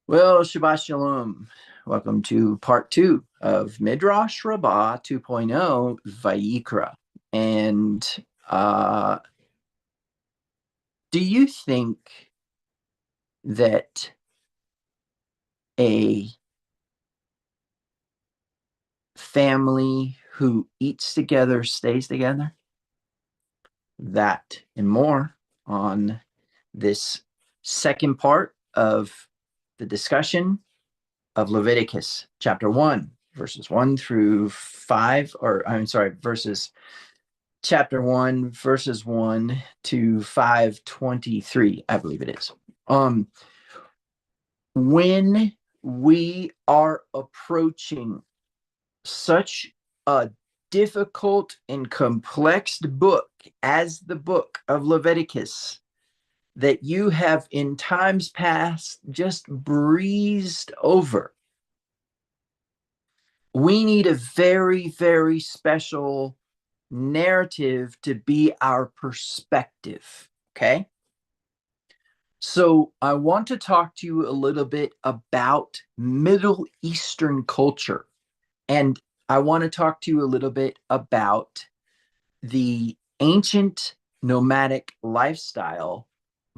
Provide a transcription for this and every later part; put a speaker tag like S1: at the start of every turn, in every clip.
S1: Well, Shabbat Shalom. Welcome to part two of Midrash Rabbah 2.0 Vayikra. And do you think that a family who eats together stays together? That and more on this second part of the discussion of Leviticus chapter 1, verses 1 through 5, or I'm sorry, verses chapter 1, verses 1 to 523, I believe it is. When we are approaching such a difficult and complex book as the book of Leviticus, that you have in times past just breezed over, we need a very, very special narrative to be our perspective. Okay. So I want to talk to you a little bit about Middle Eastern culture. And I want to talk to you a little bit about the ancient nomadic lifestyle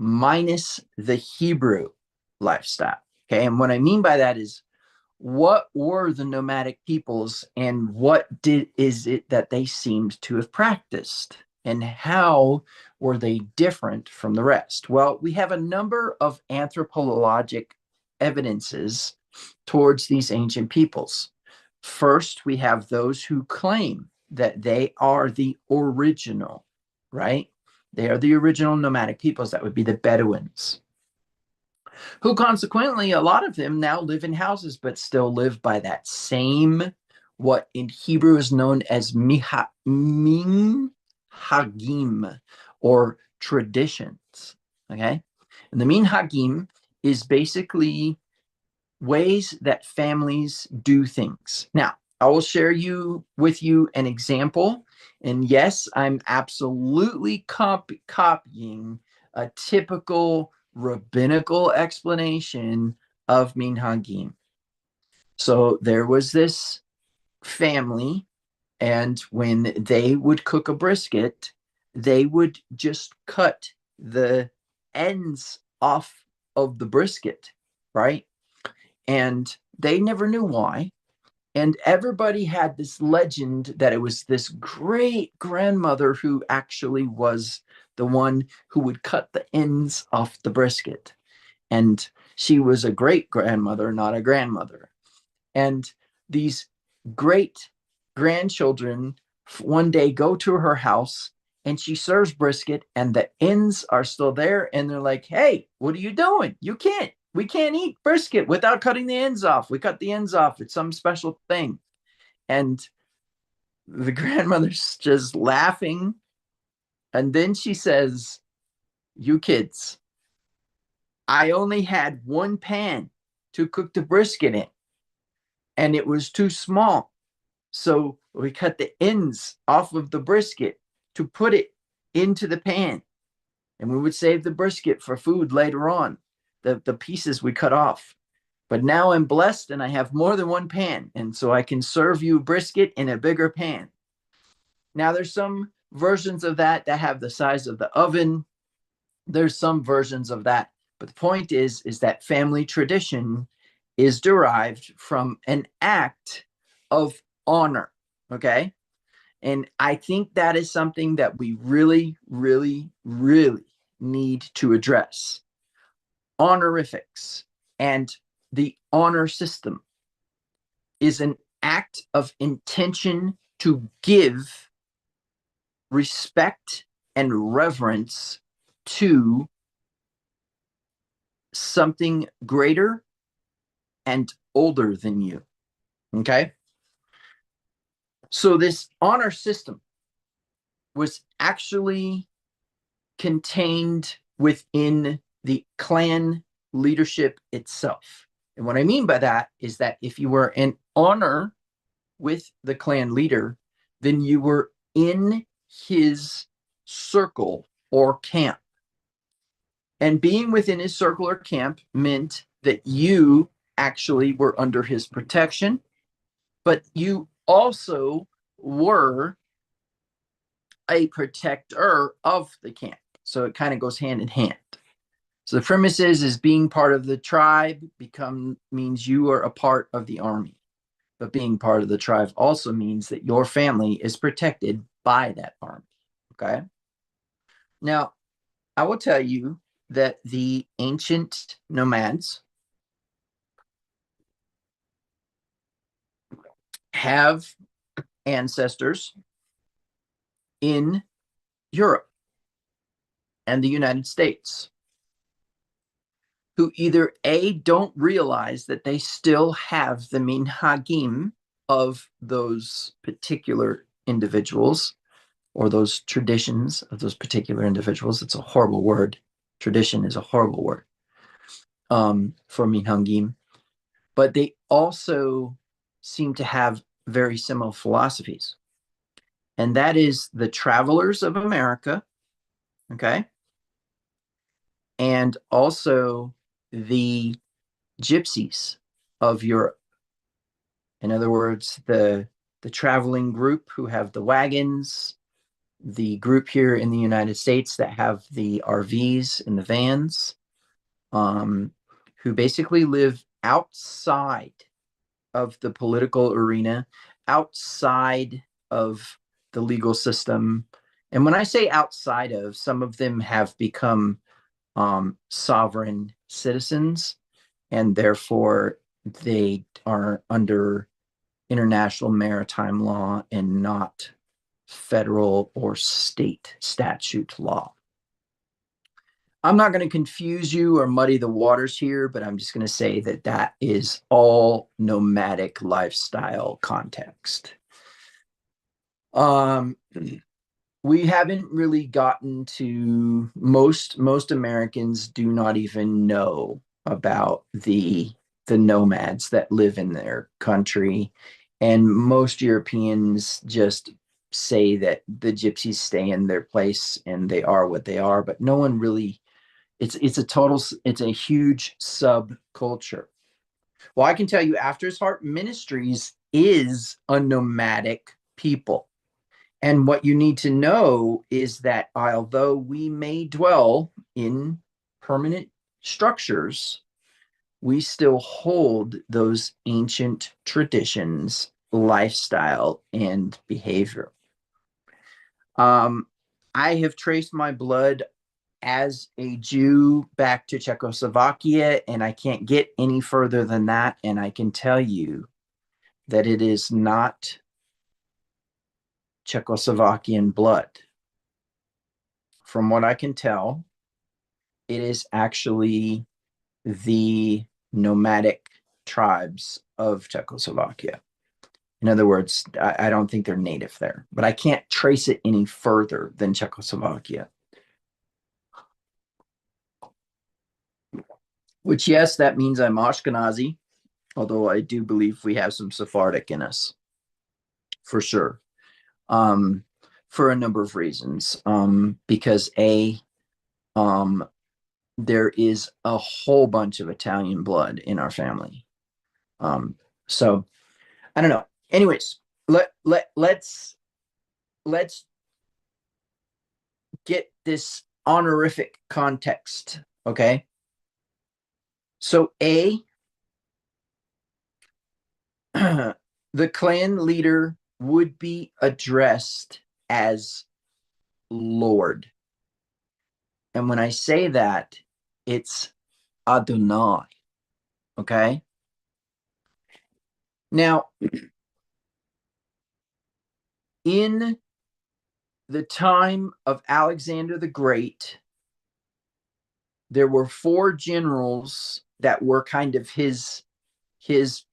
S1: minus the Hebrew lifestyle. Okay. And what I mean by that is, what were the nomadic peoples and is it that they seemed to have practiced, and how were they different from the rest? Well, we have a number of anthropologic evidences towards these ancient peoples. First, we have those who claim that they are the original, right? They are the original nomadic peoples. That would be the Bedouins, who consequently, a lot of them now live in houses, but still live by that same, what in Hebrew is known as minhagim, or traditions. Okay. And the minhagim is basically ways that families do things. Now, I will share with you an example. And yes, I'm absolutely copying a typical rabbinical explanation of minhagim. So there was this family, and when they would cook a brisket, they would just cut the ends off of the brisket, right? And they never knew why. And everybody had this legend that it was this great grandmother who actually was the one who would cut the ends off the brisket. And she was a great grandmother, not a grandmother. And these great grandchildren one day go to her house, and she serves brisket and the ends are still there. And they're like, "Hey, what are you doing? We can't eat brisket without cutting the ends off. We cut the ends off. It's some special thing." And the grandmother's just laughing. And then she says, "You kids, I only had one pan to cook the brisket in, and it was too small. So we cut the ends off of the brisket to put it into the pan. And we would save the brisket for food later on, the pieces we cut off. But now I'm blessed and I have more than one pan. And so I can serve you brisket in a bigger pan." Now, there's some versions of that have the size of the oven. There's some versions of that. But the point is that family tradition is derived from an act of honor. Okay. And I think that is something that we really, really, really need to address. Honorifics and the honor system is an act of intention to give respect and reverence to something greater and older than you. Okay. So this honor system was actually contained within the clan leadership itself. And what I mean by that is that if you were in honor with the clan leader, then you were in his circle or camp. And being within his circle or camp meant that you actually were under his protection, but you also were a protector of the camp. So it kind of goes hand in hand. So the premise is being part of the tribe means you are a part of the army. But being part of the tribe also means that your family is protected by that army. Okay. Now, I will tell you that the ancient nomads have ancestors in Europe and the United States who either A, don't realize that they still have the minhagim of those particular individuals or those traditions of those particular individuals. It's a horrible word. Tradition is a horrible word for minhagim. But they also seem to have very similar philosophies. And that is the travelers of America, okay? And also the gypsies of Europe. In other words, the traveling group who have the wagons, the group here in the United States that have the RVs and the vans, who basically live outside of the political arena, outside of the legal system. And when I say outside of, some of them have become sovereign citizens, and therefore they are under international maritime law and not federal or state statute law. I'm not going to confuse you or muddy the waters here, but I'm just going to say that that is all nomadic lifestyle context. We haven't really gotten to most Americans do not even know about the nomads that live in their country, and most Europeans just say that the gypsies stay in their place and they are what they are, but no one really it's a huge subculture. Well, I can tell you After His Heart Ministries is a nomadic people. And what you need to know is that although we may dwell in permanent structures, we still hold those ancient traditions, lifestyle, and behavior. I have traced my blood as a Jew back to Czechoslovakia, and I can't get any further than that. And I can tell you that it is not Czechoslovakian blood. From what I can tell, it is actually the nomadic tribes of Czechoslovakia. In other words, I don't think they're native there, but I can't trace it any further than Czechoslovakia. Which, yes, that means I'm Ashkenazi, although I do believe we have some Sephardic in us, for sure, for a number of reasons. Because there is a whole bunch of Italian blood in our family. So I don't know. Anyways, let's get this honorific context, okay? So the clan leader would be addressed as Lord. And when I say that, it's Adonai, okay? Now, in the time of Alexander the Great, there were 4 generals that were kind of his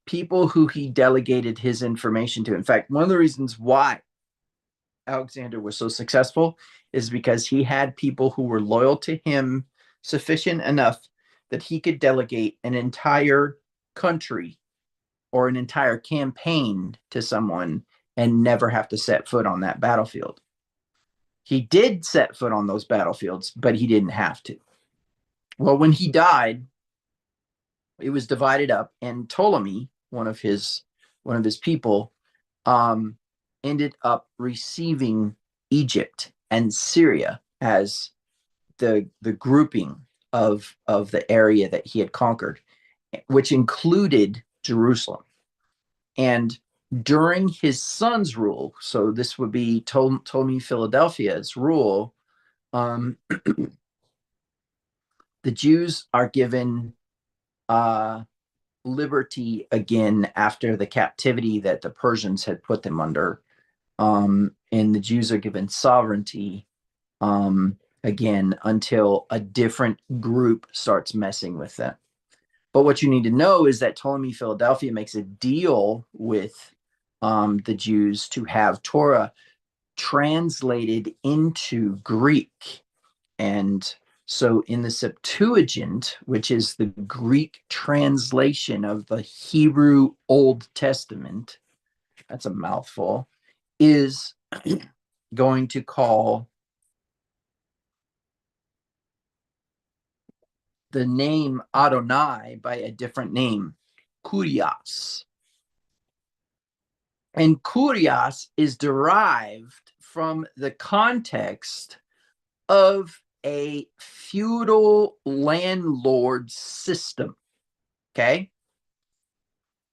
S1: people who he delegated his information to. In fact, one of the reasons why Alexander was so successful is because he had people who were loyal to him sufficient enough that he could delegate an entire country or an entire campaign to someone and never have to set foot on that battlefield. He did set foot on those battlefields, but he didn't have to. Well, when he died, it was divided up, and Ptolemy, one of his people, ended up receiving Egypt and Syria as the grouping of the area that he had conquered, which included Jerusalem. And during his son's rule, so this would be Ptolemy Philadelphia's rule, the Jews are given liberty again after the captivity that the Persians had put them under. And the Jews are given sovereignty again until a different group starts messing with them. But what you need to know is that Ptolemy Philadelphia makes a deal with the Jews to have Torah translated into Greek. And so in the Septuagint, which is the Greek translation of the Hebrew Old Testament, that's a mouthful, is going to call the name Adonai by a different name, Kurios. And Kurios is derived from the context of a feudal landlord system. Okay.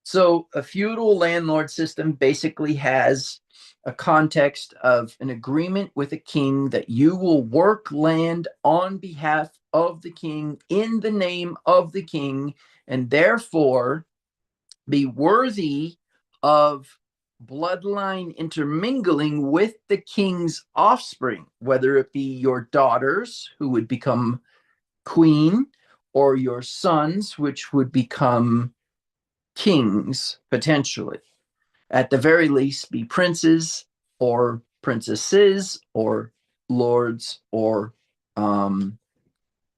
S1: So a feudal landlord system basically has a context of an agreement with a king that you will work land on behalf of the king in the name of the king, and therefore be worthy of bloodline intermingling with the king's offspring, whether it be your daughters who would become queen or your sons, which would become kings potentially. At the very least, be princes or princesses or lords or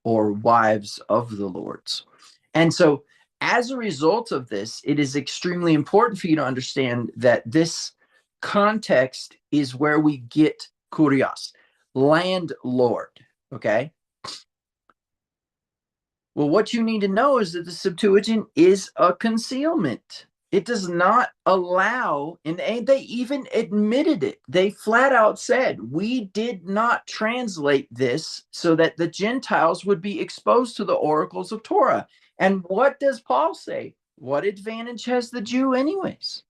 S1: wives of the lords. And so as a result of this, it is extremely important for you to understand that this context is where we get kurios, landlord. Okay. Well, what you need to know is that the Septuagint is a concealment. It does not allow, and they even admitted it. They flat out said, we did not translate this so that the Gentiles would be exposed to the oracles of Torah. And what does Paul say? What advantage has the Jew, anyways?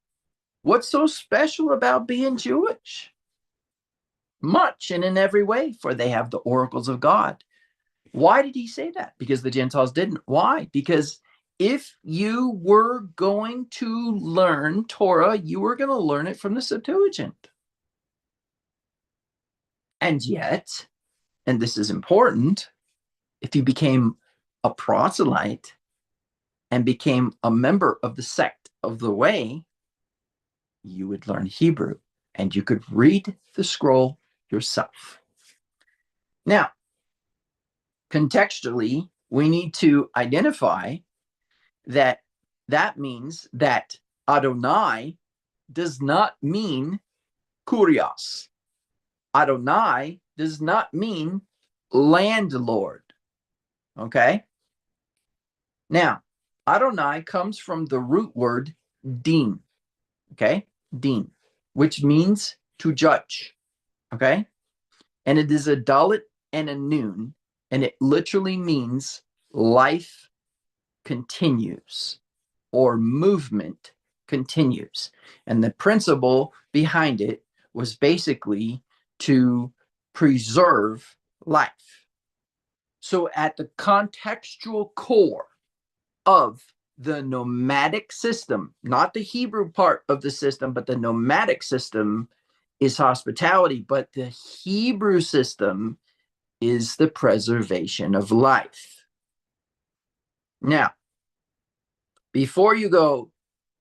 S1: What's so special about being Jewish? Much and in every way, for they have the oracles of God. Why did he say that? Because the Gentiles didn't. Why? Because if you were going to learn Torah, you were going to learn it from the Septuagint. And yet, and this is important, if you became a proselyte and became a member of the sect of the way, you would learn Hebrew and you could read the scroll yourself. Now, contextually, we need to identify that means that Adonai does not mean kurios. Adonai does not mean landlord. Okay? Now, Adonai comes from the root word din. Okay? Din, which means to judge. Okay? And it is a dalet and a nun, and it literally means life continues or movement continues. And the principle behind it was basically to preserve life. So at the contextual core of the nomadic system, not the Hebrew part of the system, but the nomadic system is hospitality, but the Hebrew system is the preservation of life. Now, before you go,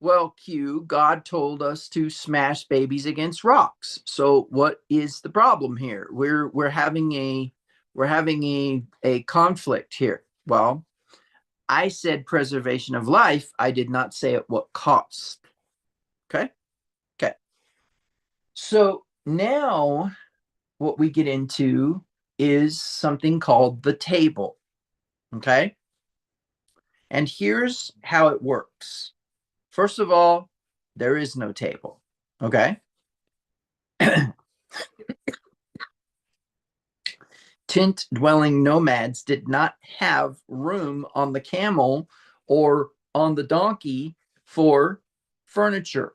S1: well, Q, God told us to smash babies against rocks. So what is the problem here? We're having a conflict here. Well, I said preservation of life. I did not say at what cost. Okay. Okay. So now what we get into is something called the table. Okay. And here's how it works. First of all, there is no table. Okay. Tent dwelling nomads did not have room on the camel or on the donkey for furniture.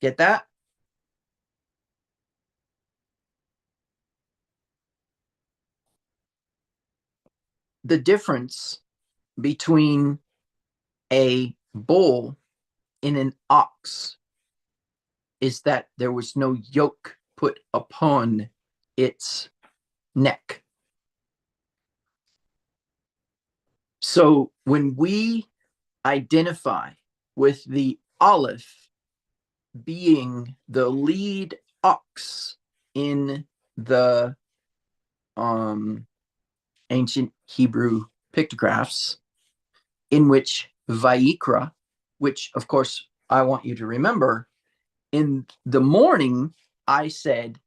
S1: Get that? The difference between a bull and an ox is that there was no yoke put upon its neck. So when we identify with the Aleph being the lead ox in the ancient Hebrew pictographs, in which Vayikra, which of course I want you to remember, in the morning I said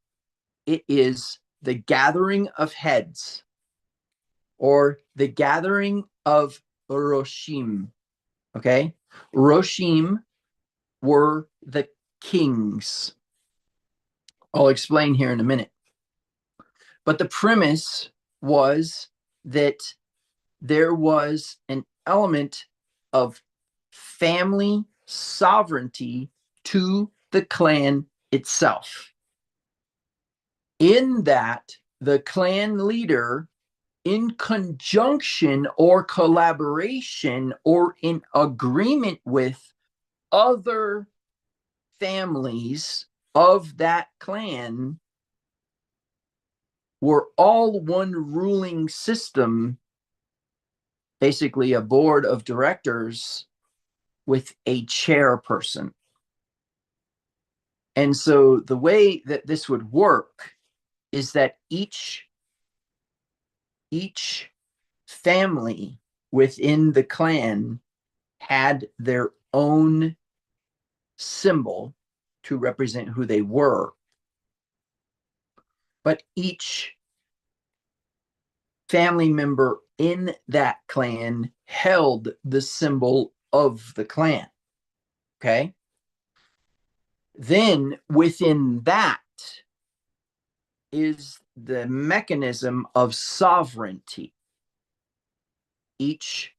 S1: it is the gathering of heads or the gathering of Roshim. Okay. Roshim were the kings. I'll explain here in a minute. But the premise was that there was an element of family sovereignty to the clan itself. In that, the clan leader, in conjunction or collaboration or in agreement with other families of that clan, were all one ruling system, basically a board of directors with a chairperson. And so the way that this would work is that each family within the clan had their own symbol to represent who they were. But each family member in that clan held the symbol of the clan. Okay. Then within that is the mechanism of sovereignty. Each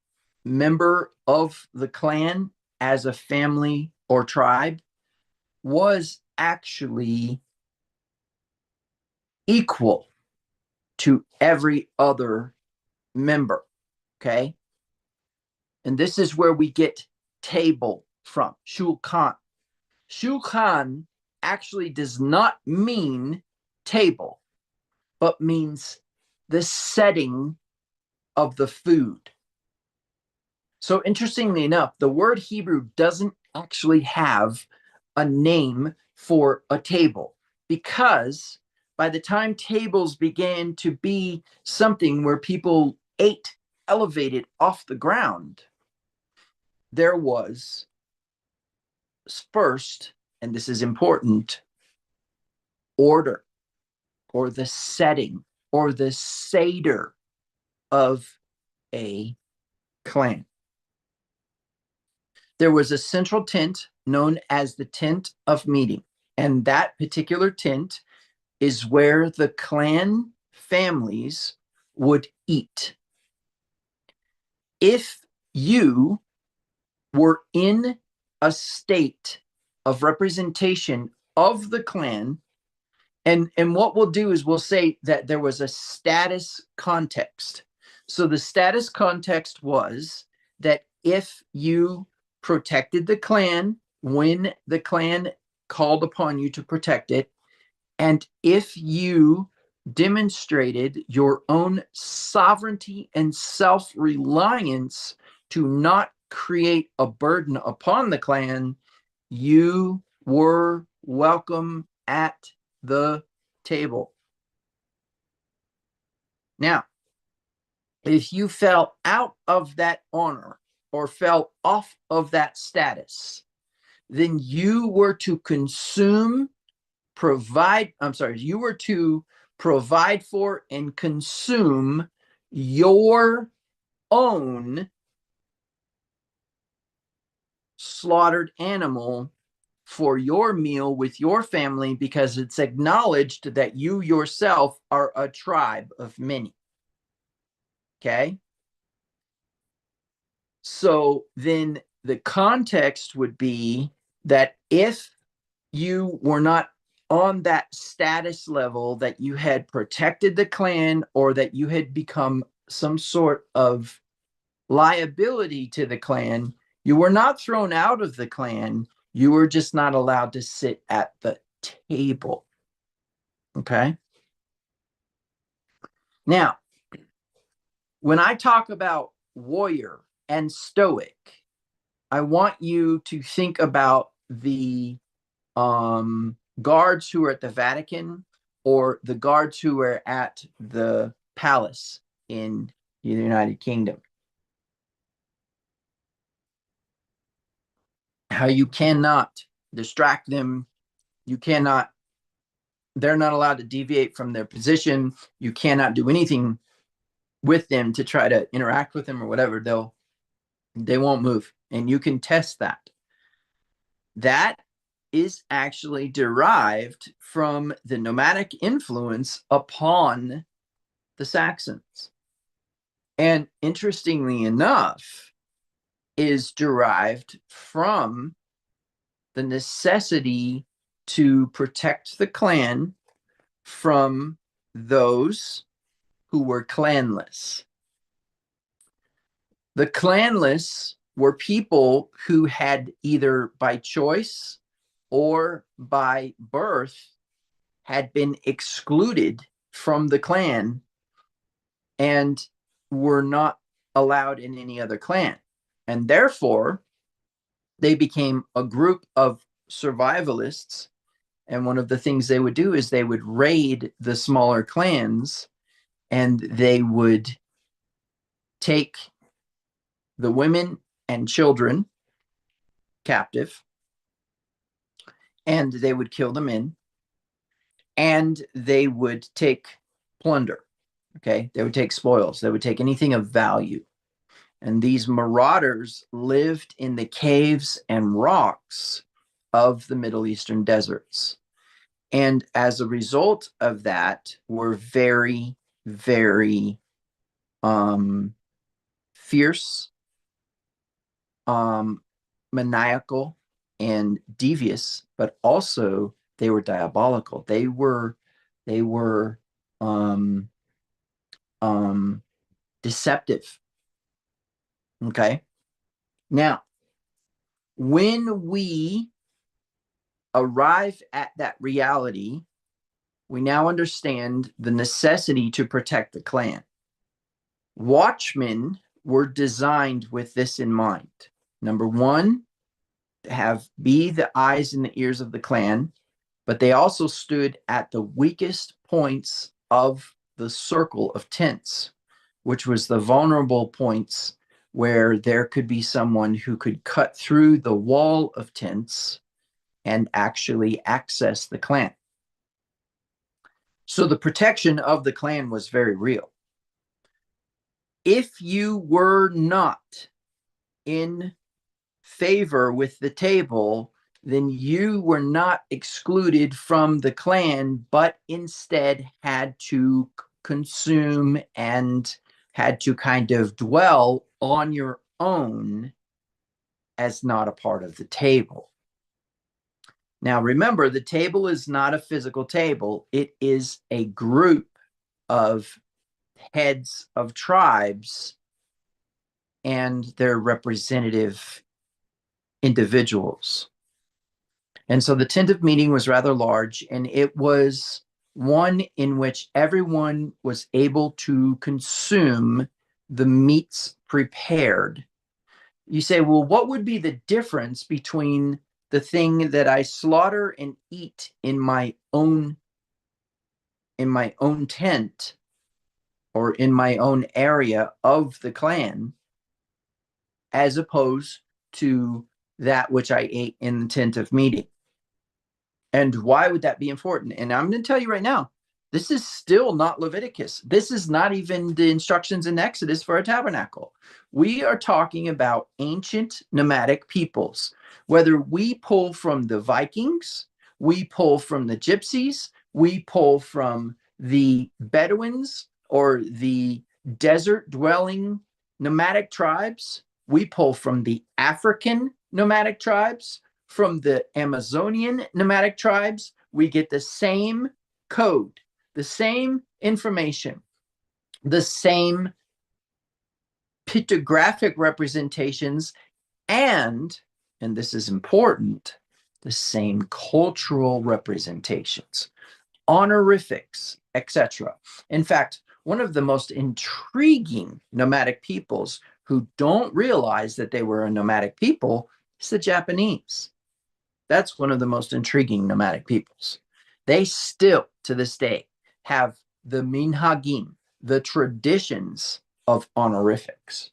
S1: member of the clan as a family or tribe was actually equal to every other member. Okay. And this is where we get table from, shulchan. Shulchan actually does not mean table, but means the setting of the food. So interestingly enough, the word Hebrew doesn't actually have a name for a table, because by the time tables began to be something where people ate elevated off the ground, there was first, and this is important, order or the setting or the seder of a clan. There was a central tent known as the tent of meeting, and that particular tent is where the clan families would eat. If you were in a state of representation of the clan, and what we'll do is we'll say that there was a status context. So the status context was that if you protected the clan when the clan called upon you to protect it, and if you demonstrated your own sovereignty and self-reliance to not create a burden upon the clan, you were welcome at the table. Now, if you fell out of that honor or fell off of that status, then you were to you were to provide for and consume your own slaughtered animal for your meal with your family, because it's acknowledged that you yourself are a tribe of many. Okay. So then the context would be that if you were not on that status level, that you had protected the clan or that you had become some sort of liability to the clan, you were not thrown out of the clan. You were just not allowed to sit at the table. Okay. Now, when I talk about warrior and stoic, I want you to think about the guards who are at the Vatican or the guards who are at the palace in the United Kingdom. How you cannot distract them. You cannot, they're not allowed to deviate from their position. You cannot do anything with them to try to interact with them or whatever. They won't move. And you can test that. That is actually derived from the nomadic influence upon the Saxons. And interestingly enough, is derived from the necessity to protect the clan from those who were clanless. The clanless were people who had either by choice or by birth had been excluded from the clan and were not allowed in any other clan. And therefore, they became a group of survivalists. And one of the things they would do is they would raid the smaller clans and they would take the women and children captive and they would kill them in, and they would take plunder. Okay. They would take spoils. They would take anything of value. And these marauders lived in the caves and rocks of the Middle Eastern deserts. And as a result of that, were very, very fierce, maniacal, and devious, but also they were diabolical. They were deceptive. Okay. Now, when we arrive at that reality, we now understand the necessity to protect the clan. Watchmen were designed with this in mind. Number one, to be the eyes and the ears of the clan, but they also stood at the weakest points of the circle of tents, which was the vulnerable points where there could be someone who could cut through the wall of tents and actually access the clan. So the protection of the clan was very real. If you were not in favor with the table, then you were not excluded from the clan, but instead had to consume and had to kind of dwell on your own as not a part of the table. Now, remember, the table is not a physical table. It is a group of heads of tribes and their representative individuals. And so the tent of meeting was rather large, and it was one in which everyone was able to consume the meats prepared. You say, well, what would be the difference between the thing that I slaughter and eat in my own tent or in my own area of the clan, as opposed to that which I ate in the tent of meeting? And why would that be important? And I'm going to tell you right now, This is still not Leviticus. This is not even the instructions in Exodus for a tabernacle. We are talking about ancient nomadic peoples. Whether we pull from the Vikings, we pull from the Gypsies, we pull from the Bedouins or the desert dwelling nomadic tribes, we pull from the African nomadic tribes, from the Amazonian nomadic tribes, we get the same code, the same information, the same pictographic representations, and this is important, the same cultural representations, honorifics, etc. In fact, one of the most intriguing nomadic peoples who don't realize that they were a nomadic people is the Japanese. That's one of the most intriguing nomadic peoples. They still, to this day, have the minhagim, the traditions of honorifics.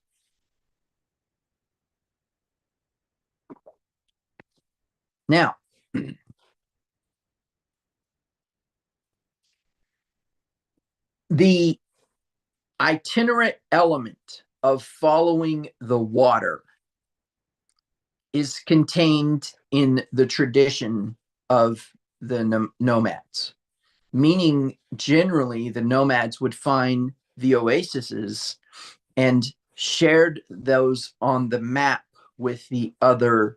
S1: Now, the itinerant element of following the water is contained in the tradition of the nomads, meaning generally the nomads would find the oases and shared those on the map with the other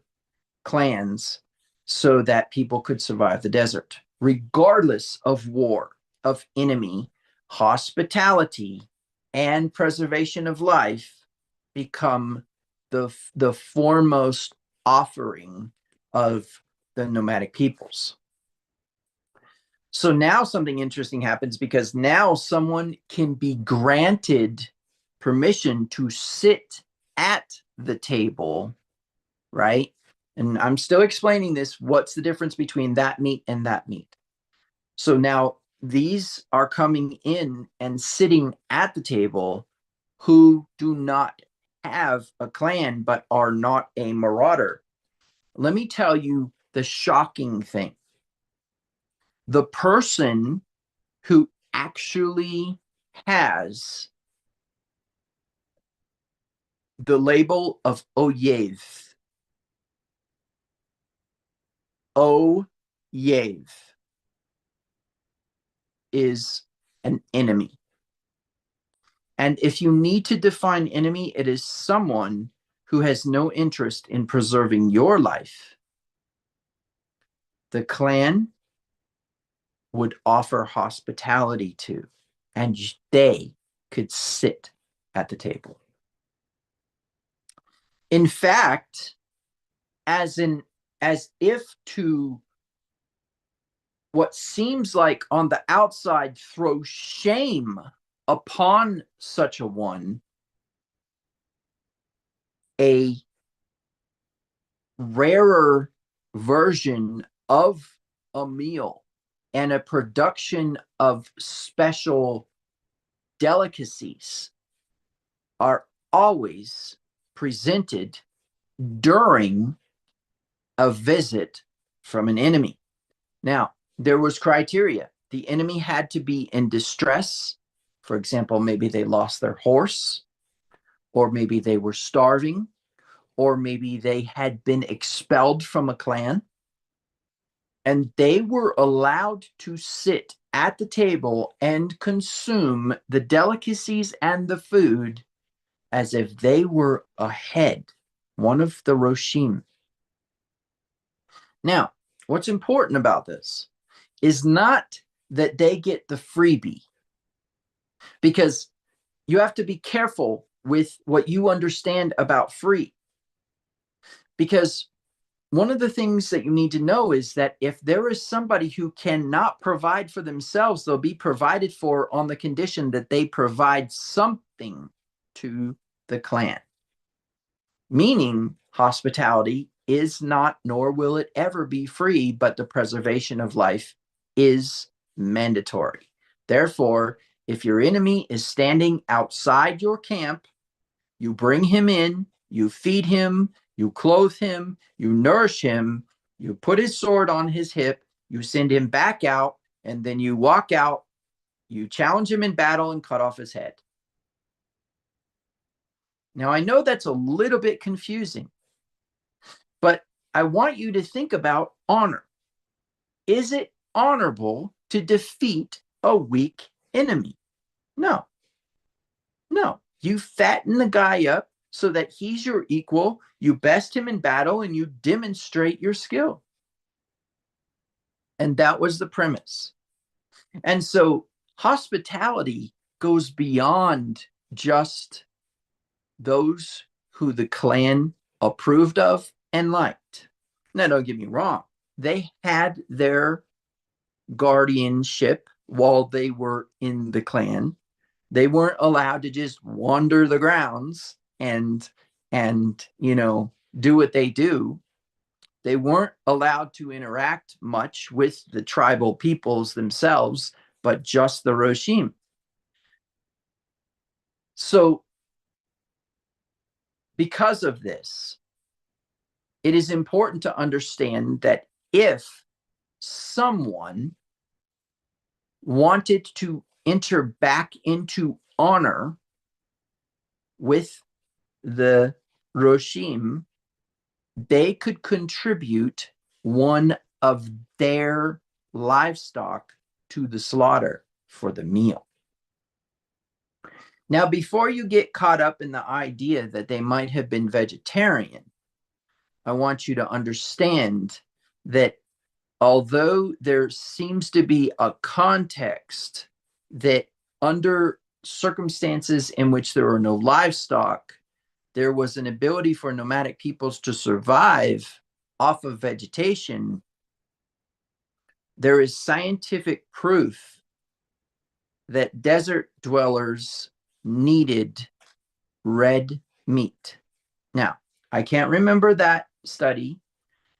S1: clans so that people could survive the desert. Regardless of war, of enemy, hospitality and preservation of life become the foremost offering of the nomadic peoples. So now something interesting happens, because now someone can be granted permission to sit at the table, right? And I'm still explaining this. What's the difference between that meat and that meat? So now these are coming in and sitting at the table who do not have a clan but are not a marauder. Let me tell you the shocking thing. The person who actually has the label of Oyev, Oyev, is an enemy. And if you need to define enemy, it is someone who has no interest in preserving your life. The clan would offer hospitality to, and they could sit at the table. In fact, as if to what seems like on the outside throw shame upon such a one, a rarer version of a meal and a production of special delicacies are always presented during a visit from an enemy. Now, there was criteria. The enemy had to be in distress. For example, maybe they lost their horse, or maybe they were starving, or maybe they had been expelled from a clan. And they were allowed to sit at the table and consume the delicacies and the food as if they were a head, one of the Roshim. Now, what's important about this is not that they get the freebie, because you have to be careful with what you understand about free. Because one of the things that you need to know is that if there is somebody who cannot provide for themselves, they'll be provided for on the condition that they provide something to the clan. Meaning, hospitality is not, nor will it ever be free, but the preservation of life is mandatory. Therefore, if your enemy is standing outside your camp, you bring him in, you feed him, you clothe him, you nourish him, you put his sword on his hip, you send him back out, and then you walk out You challenge him in battle and cut off his head. Now, I know that's a little bit confusing, but I want you to think about honor. Is it honorable to defeat a weak enemy? No. No. You fatten the guy up so that he's your equal. You best him in battle and you demonstrate your skill. And that was the premise. And so hospitality goes beyond just those who the clan approved of and liked. Now, don't get me wrong, they had their guardianship while they were in the clan. They weren't allowed to just wander the grounds and do what they do. They weren't allowed to interact much with the tribal peoples themselves, but just the Roshim. So because of this, it is important to understand that if someone wanted to enter back into honor with the Roshim, they could contribute one of their livestock to the slaughter for the meal. Now, before you get caught up in the idea that they might have been vegetarian, I want you to understand that although there seems to be a context that under circumstances in which there were no livestock, there was an ability for nomadic peoples to survive off of vegetation, there is scientific proof that desert dwellers needed red meat. Now, I can't remember that study,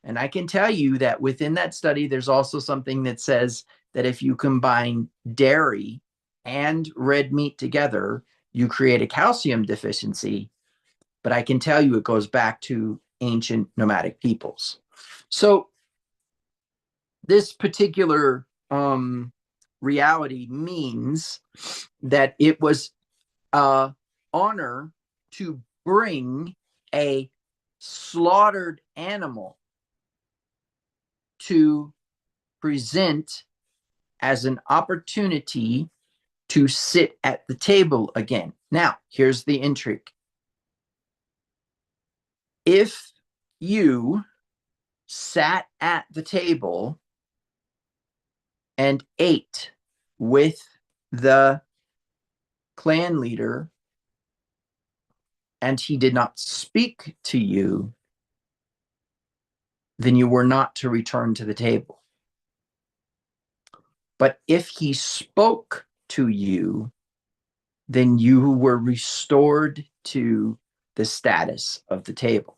S1: and I can tell you that within that study, there's also something that says that if you combine dairy and red meat together, you create a calcium deficiency. But I can tell you it goes back to ancient nomadic peoples. So this particular reality means that it was honor to bring a slaughtered animal to present as an opportunity to sit at the table again. Now, here's the intrigue. If you sat at the table and ate with the clan leader and he did not speak to you, then you were not to return to the table. But if he spoke to you, then you were restored to the status of the table.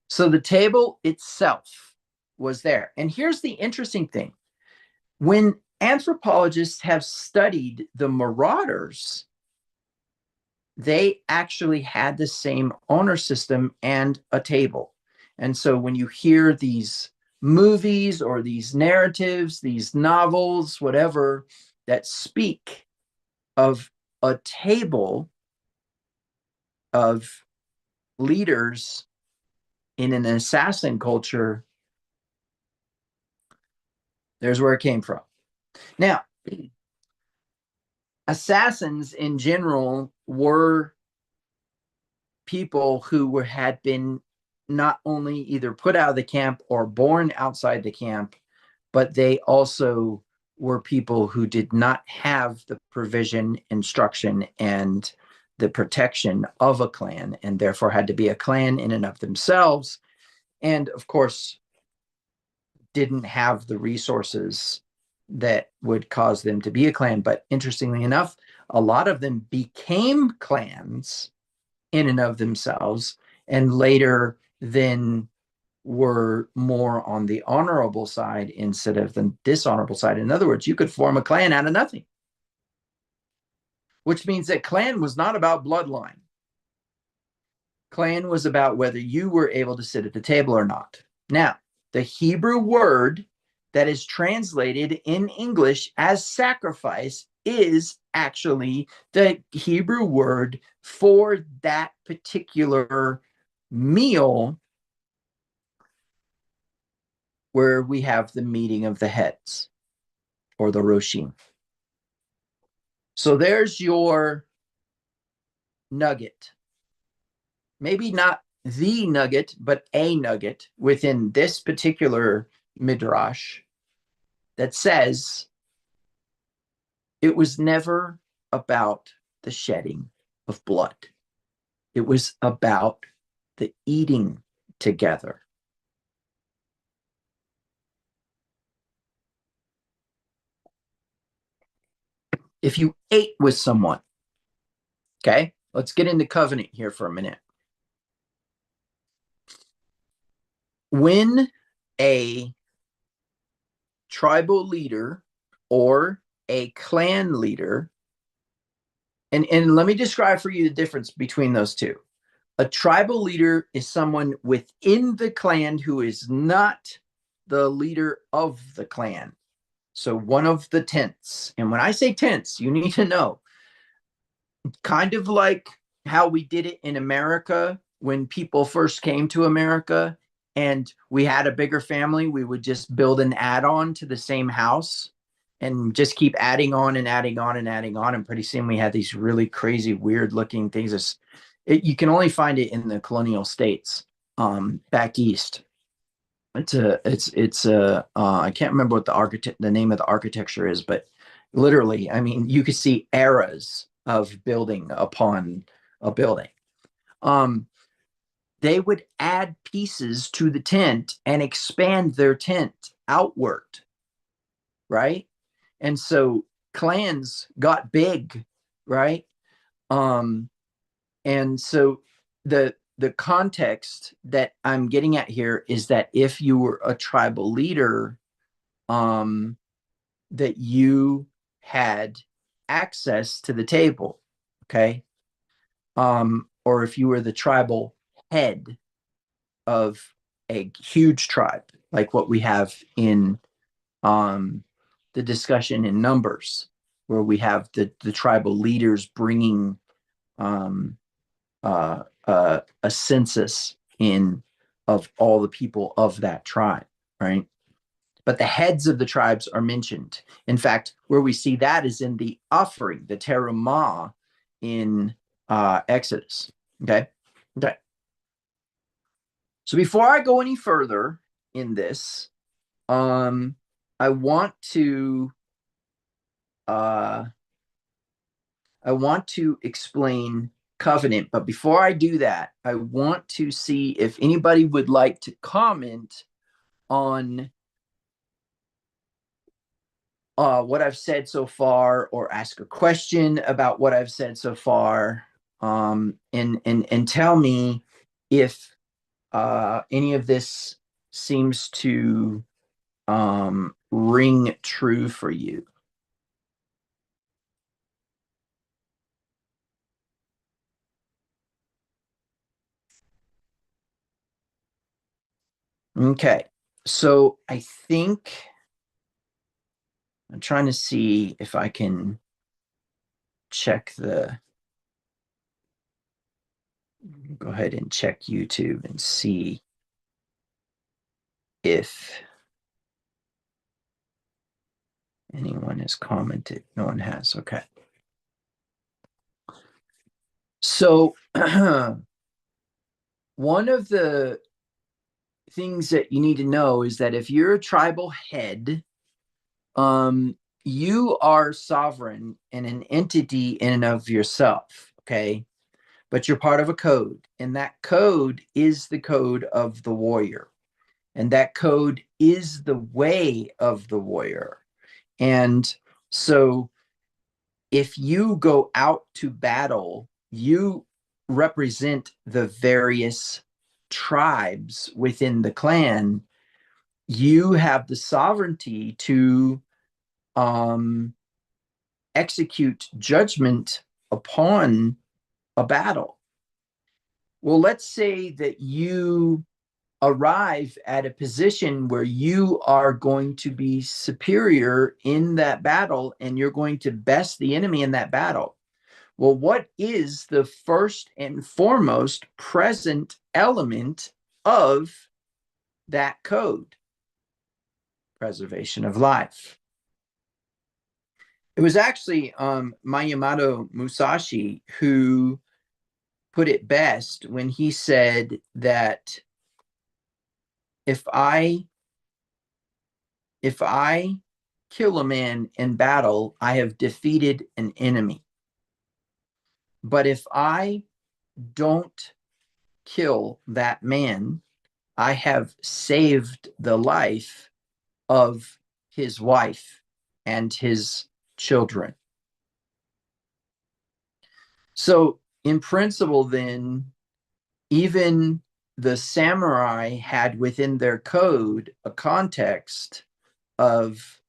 S1: So the table itself was there. And here's the interesting thing. When anthropologists have studied the marauders, they actually had the same honor system and a table. And so when you hear these movies or these narratives, these novels, whatever, that speak of a table of leaders in an assassin culture, there's where it came from. Now, assassins in general were people who had been not only either put out of the camp or born outside the camp, but they also were people who did not have the provision, instruction, and the protection of a clan, and therefore had to be a clan in and of themselves. And of course, didn't have the resources that would cause them to be a clan. But interestingly enough, a lot of them became clans in and of themselves, and later then were more on the honorable side instead of the dishonorable side. In other words, you could form a clan out of nothing, which means that clan was not about bloodline. Clan was about whether you were able to sit at the table or not. Now, the Hebrew word that is translated in English as sacrifice is actually the Hebrew word for that particular meal where we have the meeting of the heads or the Roshim. So there's your nugget. Maybe not the nugget, but a nugget within this particular Midrash that says it was never about the shedding of blood. It was about the eating together. If you ate with someone, okay, let's get into covenant here for a minute. When a tribal leader or a clan leader, and let me describe for you the difference between those two. A tribal leader is someone within the clan who is not the leader of the clan. So one of the tents. And when I say tents, you need to know, kind of like how we did it in America when people first came to America and we had a bigger family, we would just build an add-on to the same house and just keep adding on and adding on and adding on. And pretty soon we had these really crazy, weird looking things. You can only find it in the colonial states back east. I can't remember what the name of the architecture is, but literally, I mean, you could see eras of building upon a building. They would add pieces to the tent and expand their tent outward, right? And so clans got big, right? And so the context that I'm getting at here is that if you were a tribal leader, that you had access to the table, okay? Or if you were the tribal head of a huge tribe, like what we have in the discussion in Numbers, where we have the tribal leaders bringing a census in of all the people of that tribe, right? But the heads of the tribes are mentioned. In fact, where we see that is in the offering, the terumah in Exodus. Okay. So before I go any further in this, I want to explain covenant. But before I do that, I want to see if anybody would like to comment on what I've said so far, or ask a question about what I've said so far, and tell me if any of this seems to ring true for you. Okay, so I think I'm trying to see if I can check go ahead and check YouTube and see if anyone has commented. No one has. Okay. So one of the things that you need to know is that if you're a tribal head, you are sovereign and an entity in and of yourself, okay? But you're part of a code, and that code is the code of the warrior, and that code is the way of the warrior. And so if you go out to battle, you represent the various tribes within the clan. You have the sovereignty to execute judgment upon a battle. Well, let's say that you arrive at a position where you are going to be superior in that battle and you're going to best the enemy in that battle. Well, what is the first and foremost present element of that code? Preservation of life. It was actually Miyamoto Musashi who put it best when he said that if I kill a man in battle, I have defeated an enemy. But if I don't kill that man, I have saved the life of his wife and his children. So, in principle, then, even the samurai had within their code a context of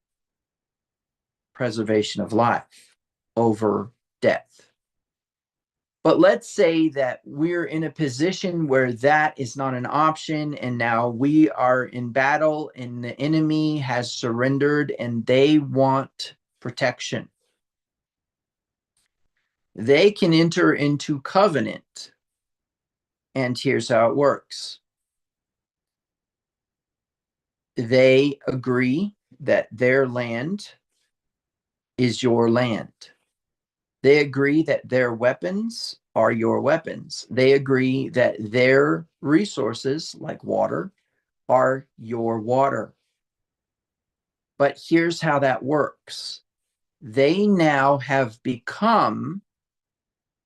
S1: preservation of life over death. But let's say that we're in a position where that is not an option, and now we are in battle and the enemy has surrendered and they want protection. They can enter into covenant. And here's how it works. They agree that their land is your land. They agree that their weapons are your weapons. They agree that their resources, like water, are your water. But here's how that works. They now have become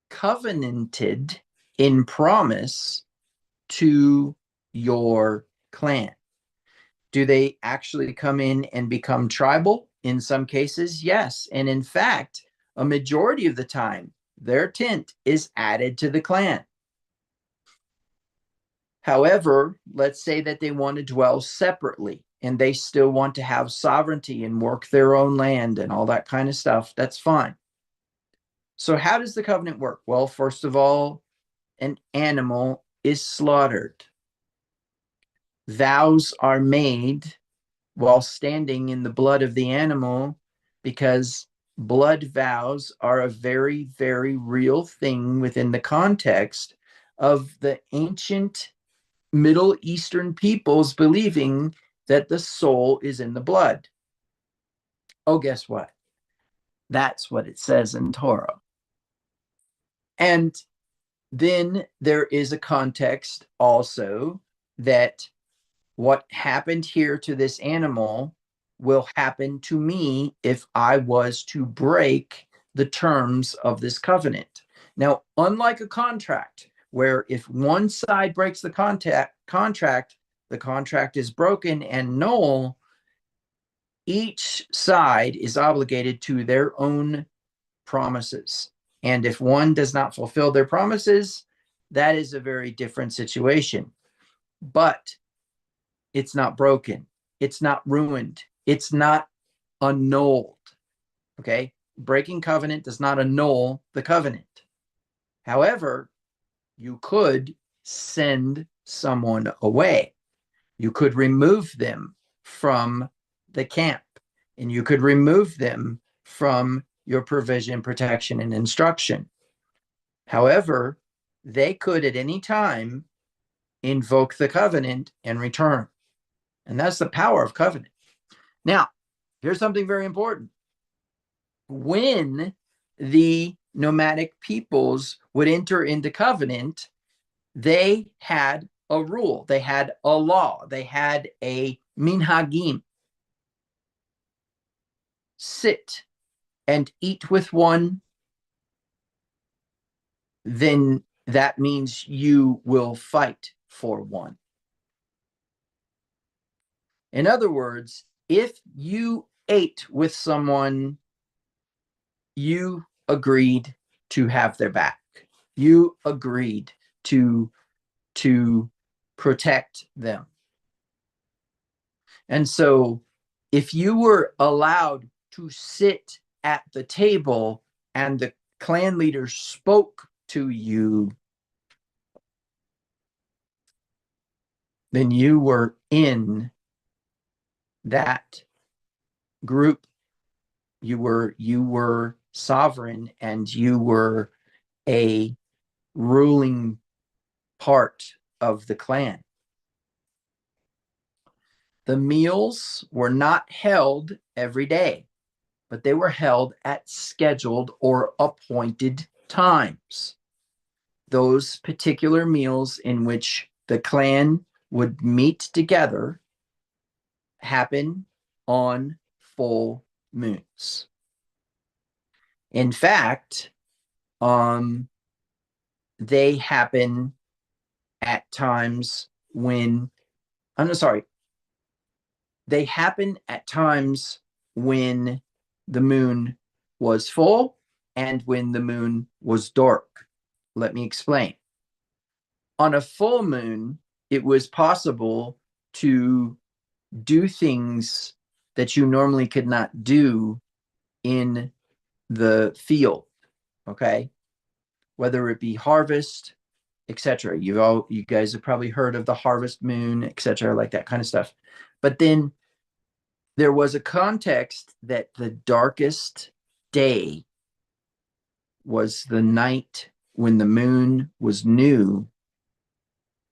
S1: covenanted in promise to your clan. Do they actually come in and become tribal? In some cases, yes. And in fact, a majority of the time, their tent is added to the clan. However, let's say that they want to dwell separately and they still want to have sovereignty and work their own land and all that kind of stuff. That's fine. So, how does the covenant work? Well, first of all, an animal is slaughtered. Vows are made while standing in the blood of the animal, because blood vows are a very, very real thing within the context of the ancient Middle Eastern peoples believing that the soul is in the blood. Oh, guess what? That's what it says in Torah. And then there is a context also that what happened here to this animal will happen to me if I was to break the terms of this covenant. Now, unlike a contract, where if one side breaks the contract, the contract is broken and null, each side is obligated to their own promises. And if one does not fulfill their promises, that is a very different situation. But it's not broken. It's not ruined. It's not annulled. Okay. Breaking covenant does not annul the covenant. However, you could send someone away. You could remove them from the camp, and you could remove them from your provision, protection, and instruction. However, they could at any time invoke the covenant and return. And that's the power of covenant. Now, here's something very important. When the nomadic peoples would enter into covenant, they had a rule, they had a law, they had a minhagim. Sit and eat with one, then that means you will fight for one. In other words, if you ate with someone, you agreed to have their back. You agreed to protect them. And so if you were allowed to sit at the table and the clan leader spoke to you, then you were in that group. You were sovereign, and you were a ruling part of the clan. The meals were not held every day, but they were held at scheduled or appointed times. Those particular meals in which the clan would meet together happen on full moons. In fact, they happen at times when, I'm sorry, they happen at times when the moon was full and when the moon was dark. Let me explain. On a full moon, it was possible to do things that you normally could not do in the field, okay? Whether it be harvest, etc. You guys have probably heard of the harvest moon, etc., like that kind of stuff. But then there was a context that the darkest day was the night when the moon was new,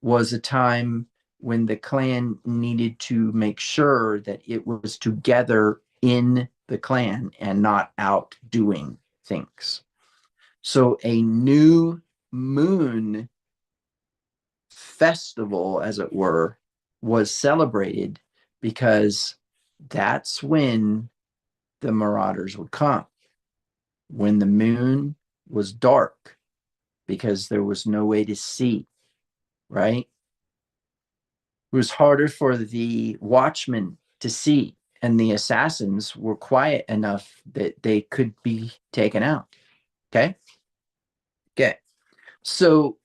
S1: was a time when the clan needed to make sure that it was together in the clan and not out doing things. So a new moon festival, as it were, was celebrated because that's when the marauders would come, when the moon was dark, because there was no way to see, right? It was harder for the watchmen to see, and the assassins were quiet enough that they could be taken out. Okay. So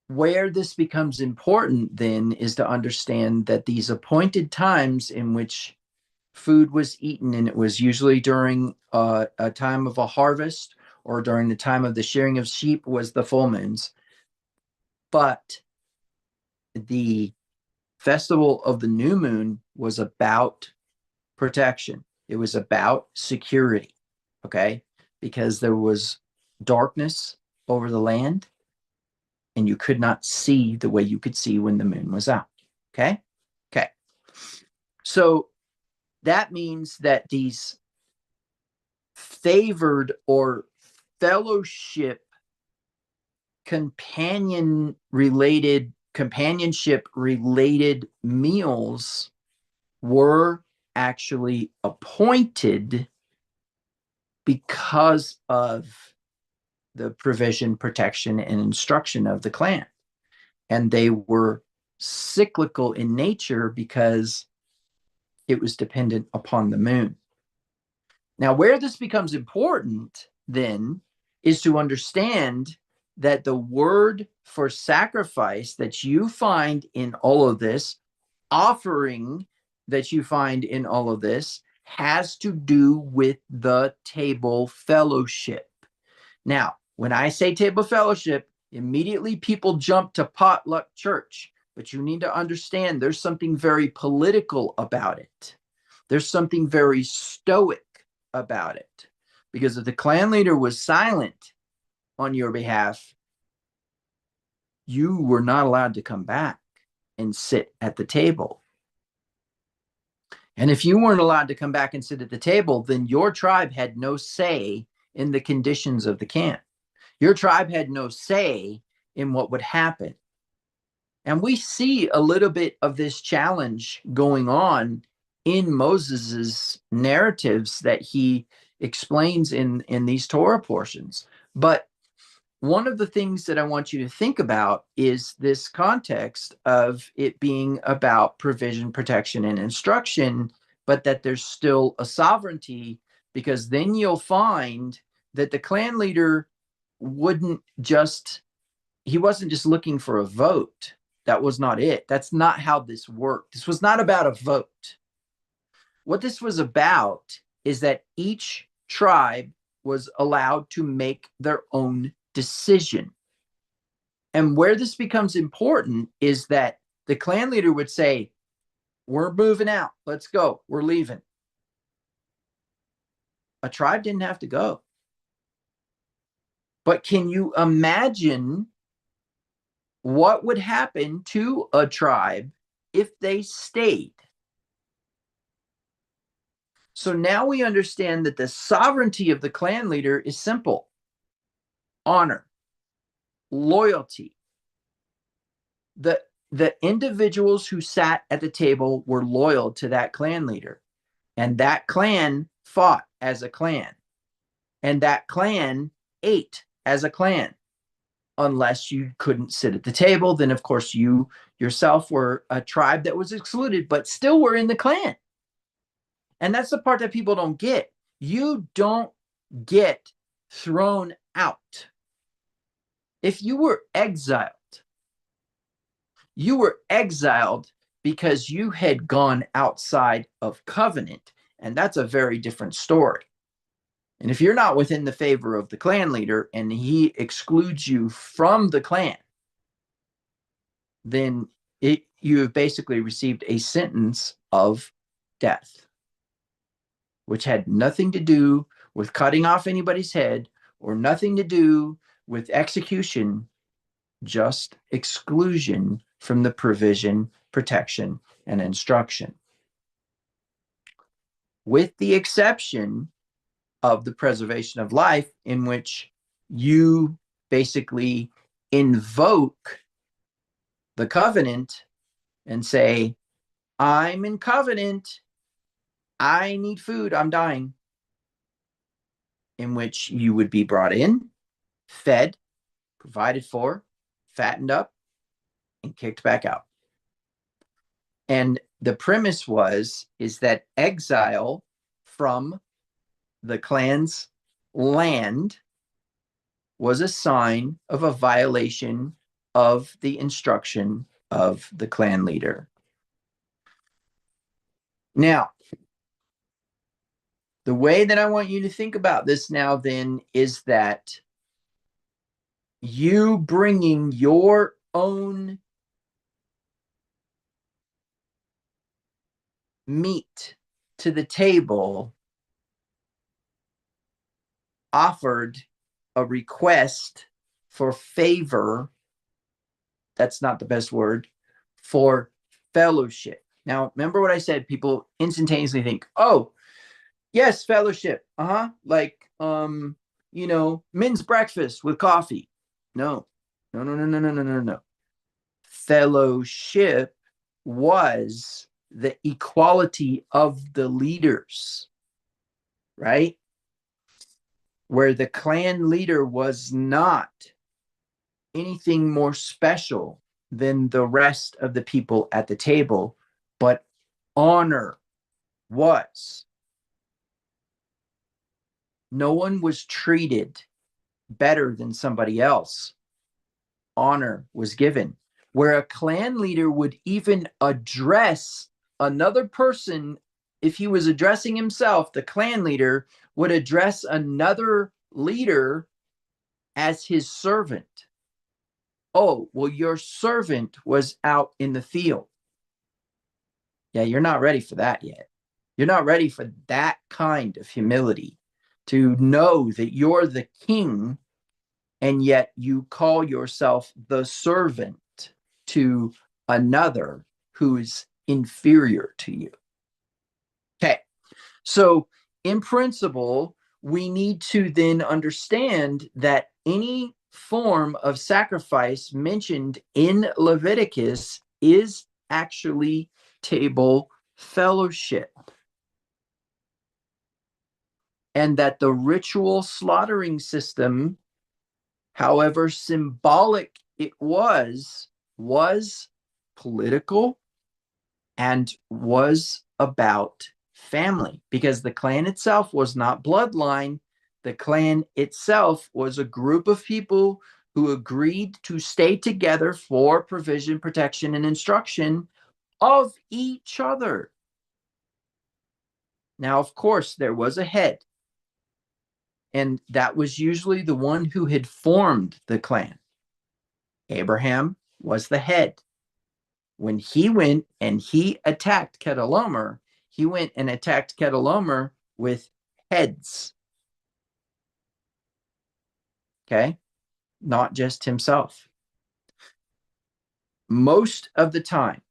S1: where this becomes important then is to understand that these appointed times in which food was eaten, and it was usually during a time of a harvest or during the time of the shearing of sheep, was the full moons. But the festival of the new moon was about protection. It was about security, okay? Because there was darkness over the land, and you could not see the way you could see when the moon was out, okay? Okay. So that means that these favored or fellowship companionship related meals were actually appointed because of the provision, protection, and instruction of the clan. And they were cyclical in nature because it was dependent upon the moon. Now, where this becomes important then is to understand that the word for sacrifice that you find in all of this, offering that you find in all of this, has to do with the table fellowship. Now, when I say table fellowship, immediately people jump to potluck church, but you need to understand there's something very political about it. There's something very stoic about it, because if the clan leader was silent on your behalf, you were not allowed to come back and sit at the table. And if you weren't allowed to come back and sit at the table, then your tribe had no say in the conditions of the camp. Your tribe had no say in what would happen. And we see a little bit of this challenge going on in Moses's narratives that he explains in these Torah portions. But one of the things that I want you to think about is this context of it being about provision, protection, and instruction, but that there's still a sovereignty, because then you'll find that the clan leader wasn't just looking for a vote. That was not it. That's not how this worked. This was not about a vote. What this was about is that each tribe was allowed to make their own decision. And where this becomes important is that the clan leader would say, we're moving out. Let's go. We're leaving. A tribe didn't have to go. But can you imagine what would happen to a tribe if they stayed? So now we understand that the sovereignty of the clan leader is simple: honor, loyalty. The individuals who sat at the table were loyal to that clan leader, and that clan fought as a clan, and that clan ate as a clan. Unless you couldn't sit at the table, then of course you yourself were a tribe that was excluded, but still were in the clan. And that's the part that people don't get. You don't get thrown out. If you were exiled, you were exiled because you had gone outside of covenant. And that's a very different story. And if you're not within the favor of the clan leader and he excludes you from the clan, then you have basically received a sentence of death, which had nothing to do with cutting off anybody's head or nothing to do with execution, just exclusion from the provision, protection, and instruction. With the exception of the preservation of life, in which you basically invoke the covenant and say, I'm in covenant, I need food, I'm dying, in which you would be brought in, fed, provided for, fattened up, and kicked back out. And the premise is that exile from the clan's land was a sign of a violation of the instruction of the clan leader. Now, the way that I want you to think about this now then is that you bringing your own meat to the table offered a request for favor. That's not the best word, for fellowship. Now, remember what I said, people instantaneously think, oh, yes, fellowship. Like, men's breakfast with coffee. No. Fellowship was the equality of the leaders, right? Where the clan leader was not anything more special than the rest of the people at the table, but honor was. No one was treated better than somebody else. Honor was given. Where a clan leader would even address another person, if he was addressing himself, the clan leader would address another leader as his servant. Oh, well, your servant was out in the field. Yeah, you're not ready for that yet. You're not ready for that kind of humility, to know that you're the king and yet you call yourself the servant to another who's inferior to you. Okay, so in principle, we need to then understand that any form of sacrifice mentioned in Leviticus is actually table fellowship. And that the ritual slaughtering system, however symbolic it was political and was about family, because the clan itself was not bloodline. The clan itself was a group of people who agreed to stay together for provision, protection, and instruction of each other. Now, of course, there was a head, and that was usually the one who had formed the clan. Abraham was the head. when he went and he attacked Chedorlaomer, he went and attacked Chedorlaomer with heads. Okay? Not just himself. Most of the time,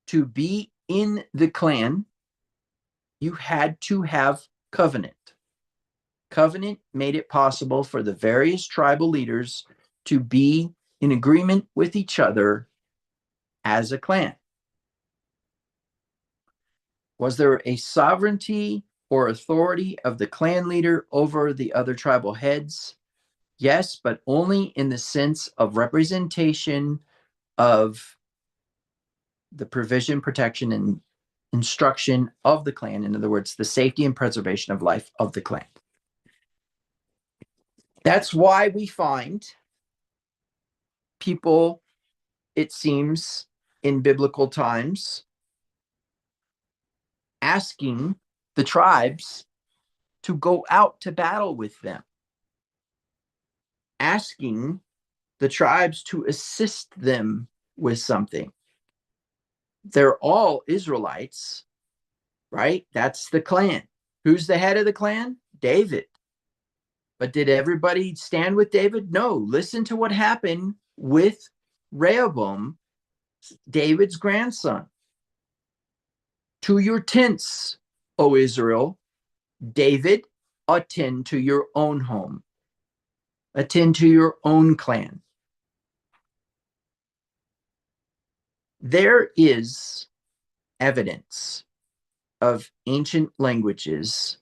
S1: to be in the clan, you had to have covenant. Covenant made it possible for the various tribal leaders to be in agreement with each other as a clan. Was there a sovereignty or authority of the clan leader over the other tribal heads? Yes, but only in the sense of representation of the provision, protection, and instruction of the clan. In other words, the safety and preservation of life of the clan. That's why we find people, it seems, in biblical times, asking the tribes to go out to battle with them, asking the tribes to assist them with something. They're all Israelites, right? That's the clan. Who's the head of the clan? David. But did everybody stand with David? No. Listen to what happened with Rehoboam, David's grandson. To your tents, O Israel. David, attend to your own home. Attend to your own clan. There is evidence of ancient languages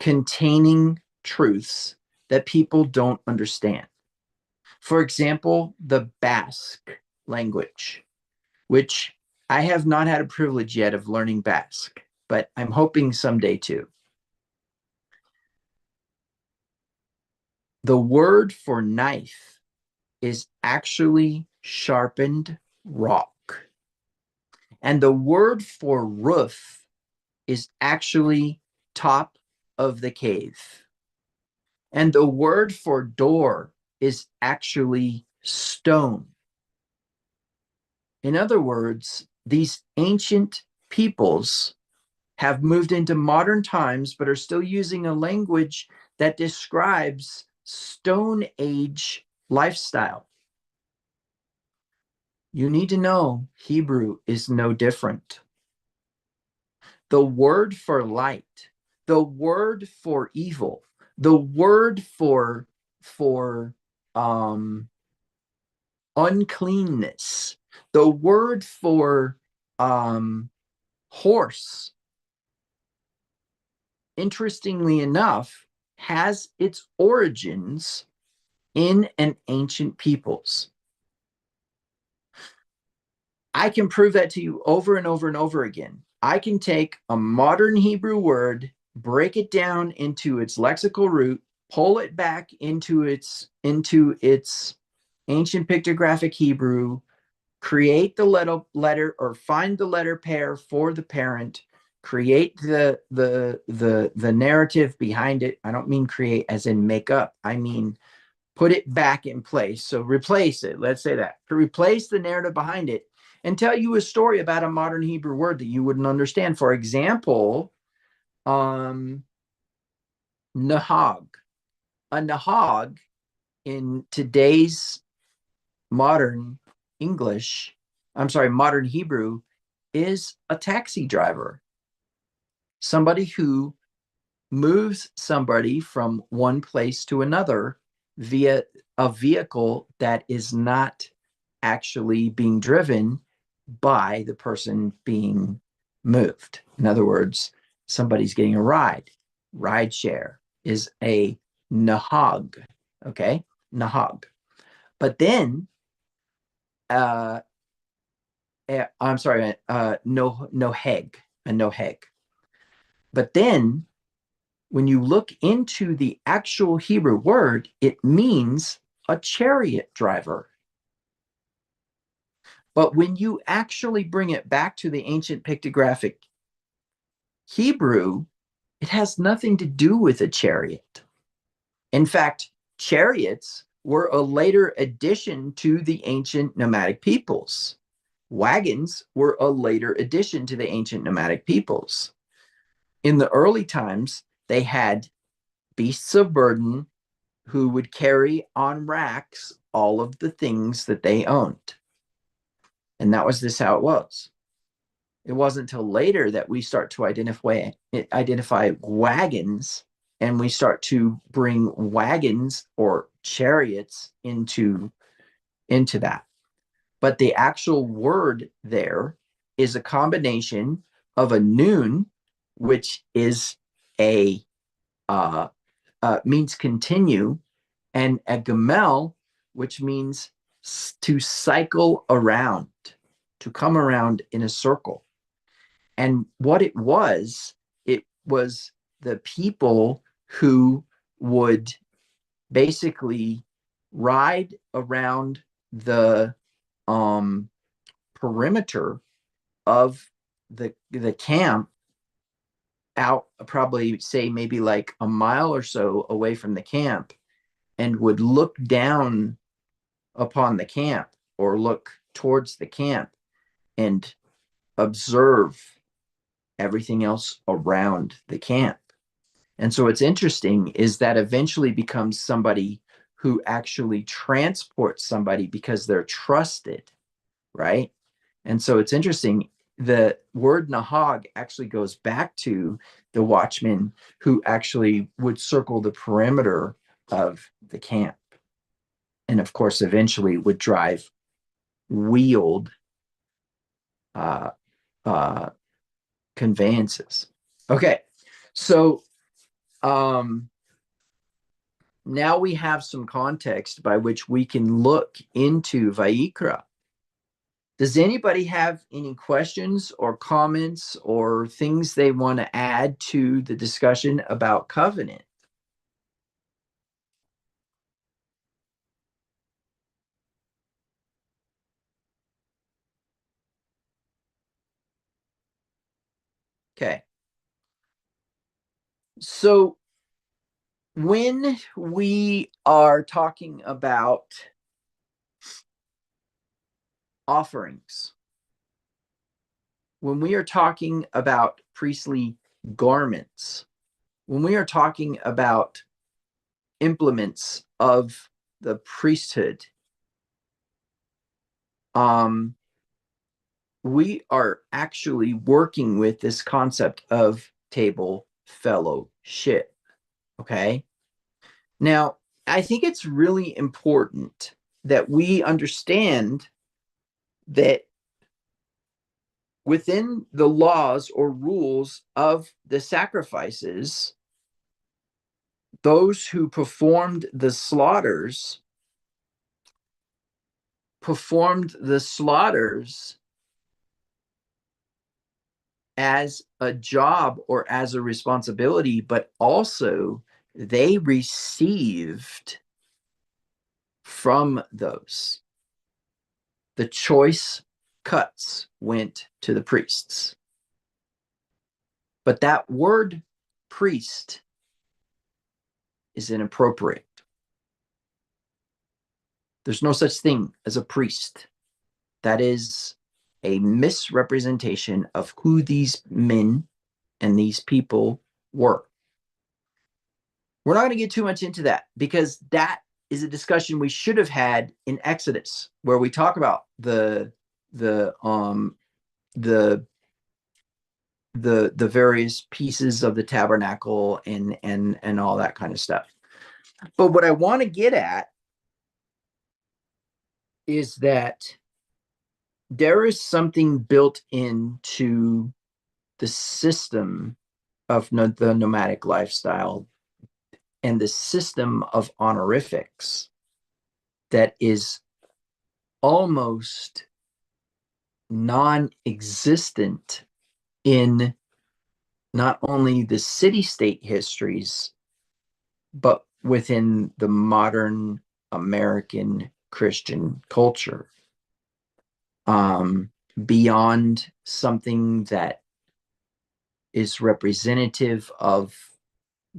S1: containing truths that people don't understand. For example, the Basque language, which I have not had a privilege yet of learning Basque, but I'm hoping someday to. The word for knife is actually sharpened rock. And the word for roof is actually top of the cave. And the word for door is actually stone. In other words, these ancient peoples have moved into modern times, but are still using a language that describes Stone Age lifestyle. You need to know Hebrew is no different. The word for light, the word for evil, the word for uncleanness, the word for horse, interestingly enough, has its origins in an ancient peoples. I can prove that to you over and over and over again. I can take a modern Hebrew word, break it down into its lexical root, pull it back into its ancient pictographic Hebrew, create the letter or find the letter pair for the parent, create the narrative behind it. I don't mean create as in make up. I mean put it back in place. So replace it. Let's say that. To replace the narrative behind it and tell you a story about a modern Hebrew word that you wouldn't understand. For example, nahag. A nahag in today's modern modern Hebrew is a taxi driver. Somebody who moves somebody from one place to another via a vehicle that is not actually being driven by the person being moved. In other words, somebody's getting a ride. Ride share is a nahag. Okay, nahag. But then, I'm sorry, noheg, a noheg. But then, when you look into the actual Hebrew word, it means a chariot driver. But when you actually bring it back to the ancient pictographic Hebrew, it has nothing to do with a chariot. In fact, chariots were a later addition to the ancient nomadic peoples. wagons were a later addition to the ancient nomadic peoples. In the early times, they had beasts of burden who would carry on racks all of the things that they owned. And that was this how it was. It wasn't until later that we start to identify wagons, and we start to bring wagons or chariots into that. But the actual word there is a combination of a noon, which is a means continue, and a gamel, which means to cycle around, to come around in a circle. And what it was the people who would basically ride around the perimeter of the camp, out probably say maybe like a mile or so away from the camp, and would look down upon the camp or look towards the camp and observe everything else around the camp. And so what's interesting is that eventually becomes somebody who actually transports somebody because they're trusted, right? And so it's interesting. The word nahag actually goes back to the watchman who actually would circle the perimeter of the camp. And of course, eventually would drive wheeled conveyances. Okay, so now we have some context by which we can look into Vayikra. Does anybody have any questions or comments or things they want to add to the discussion about covenant? Okay. So when we are talking about offerings, when we are talking about priestly garments, when we are talking about implements of the priesthood, we are actually working with this concept of table fellowship. Okay. Now, I think it's really important that we understand that within the laws or rules of the sacrifices, those who performed the slaughters as a job or as a responsibility, but also they received from those. The choice cuts went to the priests. But that word priest is inappropriate. There's no such thing as a priest. That is a misrepresentation of who these men and these people were. We're not going to get too much into that because that is a discussion we should have had in Exodus, where we talk about the various pieces of the tabernacle and all that kind of stuff. But what I want to get at is that there is something built into the system of the nomadic lifestyle and the system of honorifics that is almost non-existent in not only the city-state histories, but within the modern American Christian culture. Beyond something that is representative of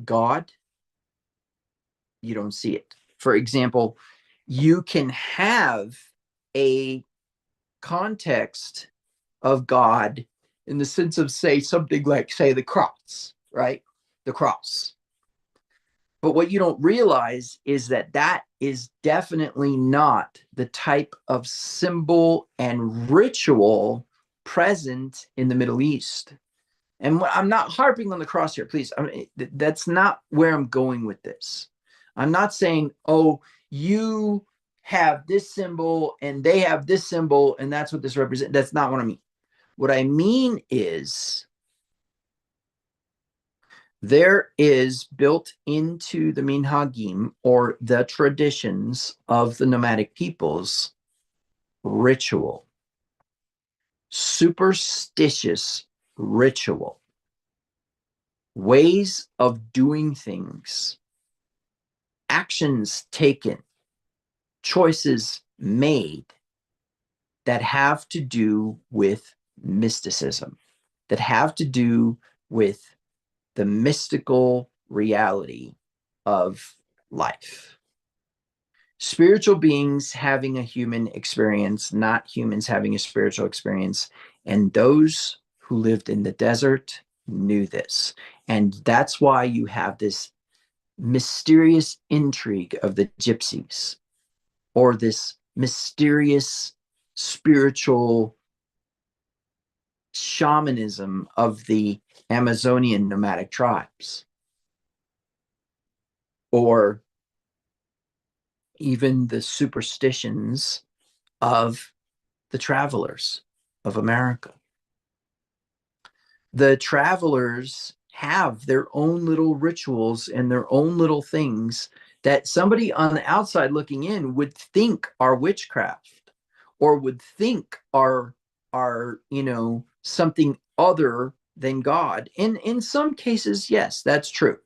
S1: God, you don't see it. For example, you can have a context of God in the sense of, say, something like, say, the cross, right? The cross. But what you don't realize is that that is definitely not the type of symbol and ritual present in the Middle East. And I'm not harping on the cross here, please. I mean, that's not where I'm going with this. I'm not saying, oh, you have this symbol and they have this symbol and that's what this represents. That's not what I mean. What I mean is there is built into the minhagim, or the traditions of the nomadic peoples, ritual, superstitious ritual, ways of doing things, actions taken, choices made that have to do with mysticism, that have to do with the mystical reality of life. Spiritual beings having a human experience, not humans having a spiritual experience. And those who lived in the desert knew this. And that's why you have this mysterious intrigue of the gypsies, or this mysterious spiritual shamanism of the Amazonian nomadic tribes, or even the superstitions of the travelers of America. The travelers have their own little rituals and their own little things that somebody on the outside looking in would think are witchcraft, or would think are something other than God. And in some cases, yes, that's true.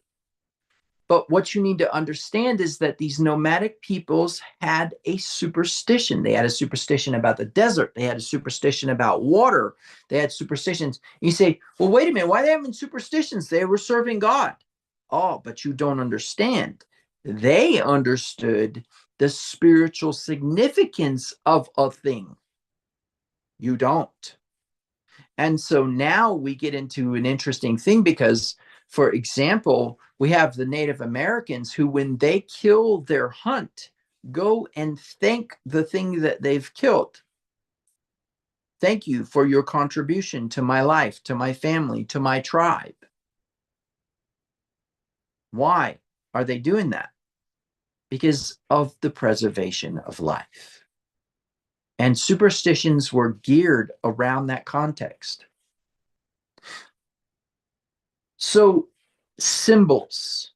S1: But what you need to understand is that these nomadic peoples had a superstition. They had a superstition about the desert. They had a superstition about water. They had superstitions. You say, well, wait a minute, why are they having superstitions? They were serving God. Oh, but you don't understand. They understood the spiritual significance of a thing. You don't. And so now we get into an interesting thing because, for example, we have the Native Americans who, when they kill their hunt, go and thank the thing that they've killed. Thank you for your contribution to my life, to my family, to my tribe. Why are they doing that? Because of the preservation of life. And superstitions were geared around that context. So symbols,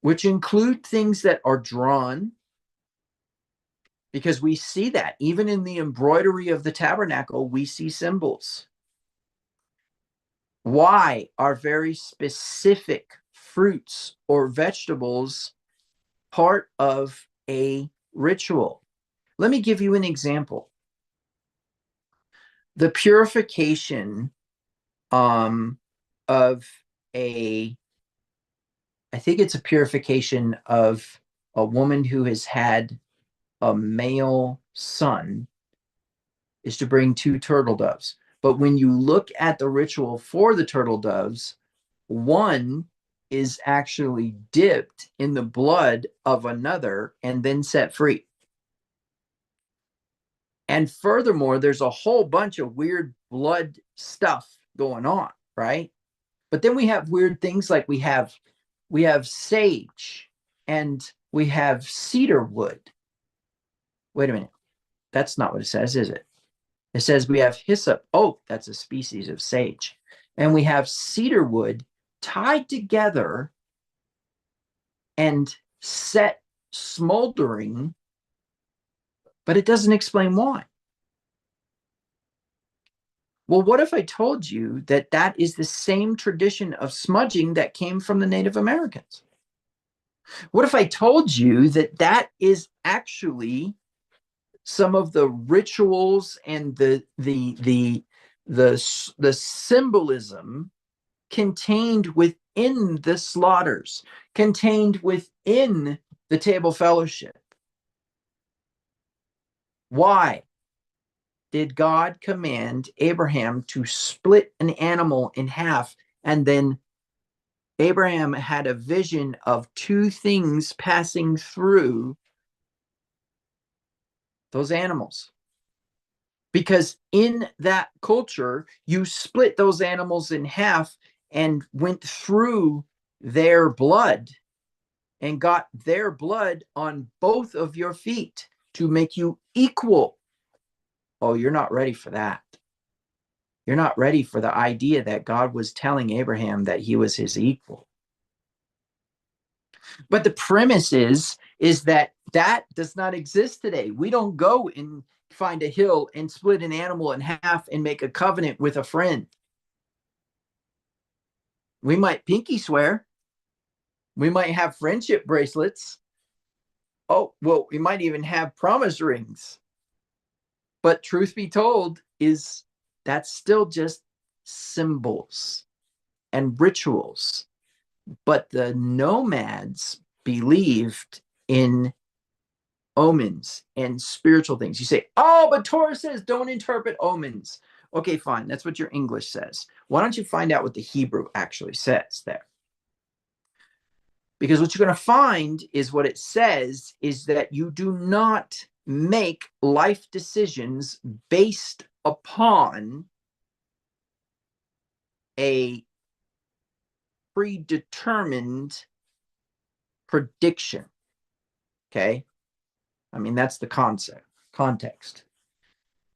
S1: which include things that are drawn, because we see that even in the embroidery of the tabernacle, we see symbols. Why are very specific fruits or vegetables part of a ritual? Let me give you an example. The purification of I think it's a purification of a woman who has had a male son, is to bring 2 turtle doves. But when you look at the ritual for the turtle doves, one is actually dipped in the blood of another and then set free. And furthermore, there's a whole bunch of weird blood stuff going on, right? But then we have weird things like we have sage and we have cedar wood. Wait a minute. That's not what it says, is it? It says we have hyssop. Oh, that's a species of sage. And we have cedar wood tied together and set smoldering, but it doesn't explain why. Well, what if I told you that that is the same tradition of smudging that came from the Native Americans? What if I told you that that is actually some of the rituals and the symbolism contained within the slaughters, contained within the table fellowship? Why? did God command Abraham to split an animal in half, and then Abraham had a vision of two things passing through those animals? Because in that culture, you split those animals in half and went through their blood and got their blood on both of your feet to make you equal. Oh, you're not ready for that. You're not ready for the idea that God was telling Abraham that he was his equal. But the premise is that that does not exist today. We don't go and find a hill and split an animal in half and make a covenant with a friend. We might pinky swear. We might have friendship bracelets. Oh, well, we might even have promise rings. But truth be told, is that's still just symbols and rituals. But the nomads believed in omens and spiritual things. You say, oh, but Torah says don't interpret omens. Okay, fine. That's what your English says. Why don't you find out what the Hebrew actually says there? Because what you're going to find is what it says is that you do not make life decisions based upon a predetermined prediction. Okay. I mean, that's the context.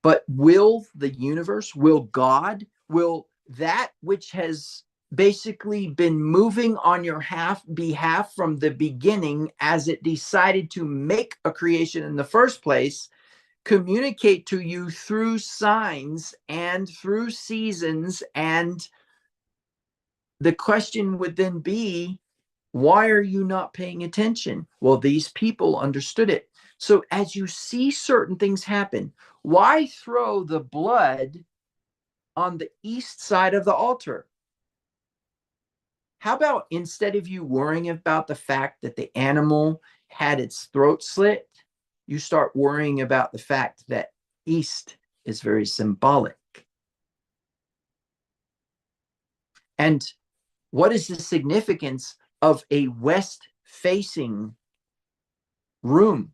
S1: But will the universe, will God, will that which has basically been moving on your behalf from the beginning as it decided to make a creation in the first place, communicate to you through signs and through seasons? And the question would then be, why are you not paying attention? Well, these people understood it. So as you see certain things happen, why throw the blood on the east side of the altar? How about instead of you worrying about the fact that the animal had its throat slit, you start worrying about the fact that east is very symbolic. And what is the significance of a west-facing room?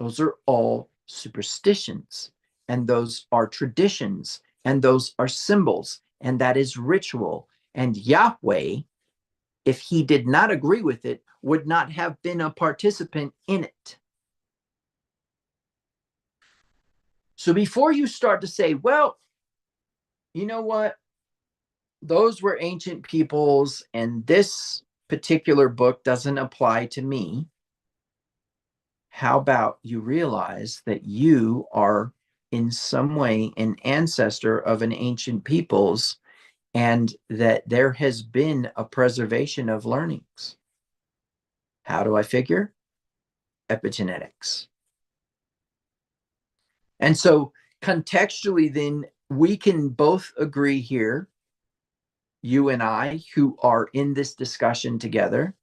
S1: Those are all superstitions, and those are traditions, and those are symbols, and that is ritual. And Yahweh, if he did not agree with it, would not have been a participant in it. So before you start to say, well, you know what? Those were ancient peoples, and this particular book doesn't apply to me. How about you realize that you are in some way an ancestor of an ancient peoples, and that there has been a preservation of learnings? How do I figure? Epigenetics. And so contextually, then we can both agree here, you and I, who are in this discussion together,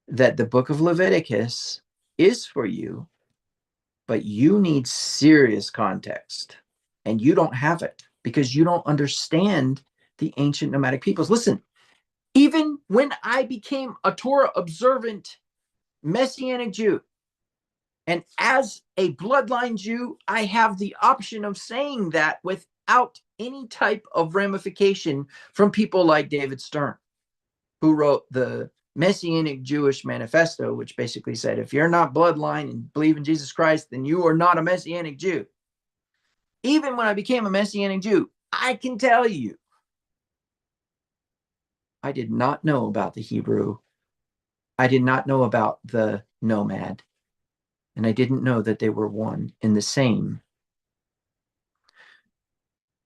S1: that the book of Leviticus is for you, but you need serious context, and you don't have it because you don't understand the ancient nomadic peoples. Listen, even when I became a Torah observant Messianic Jew, and as a bloodline Jew, I have the option of saying that without any type of ramification from people like David Stern, who wrote the Messianic Jewish Manifesto, which basically said, if you're not bloodline and believe in Jesus Christ, then you are not a Messianic Jew. Even when I became a Messianic Jew, I can tell you, I did not know about the Hebrew. I did not know about the nomad. And I didn't know that they were one and the same.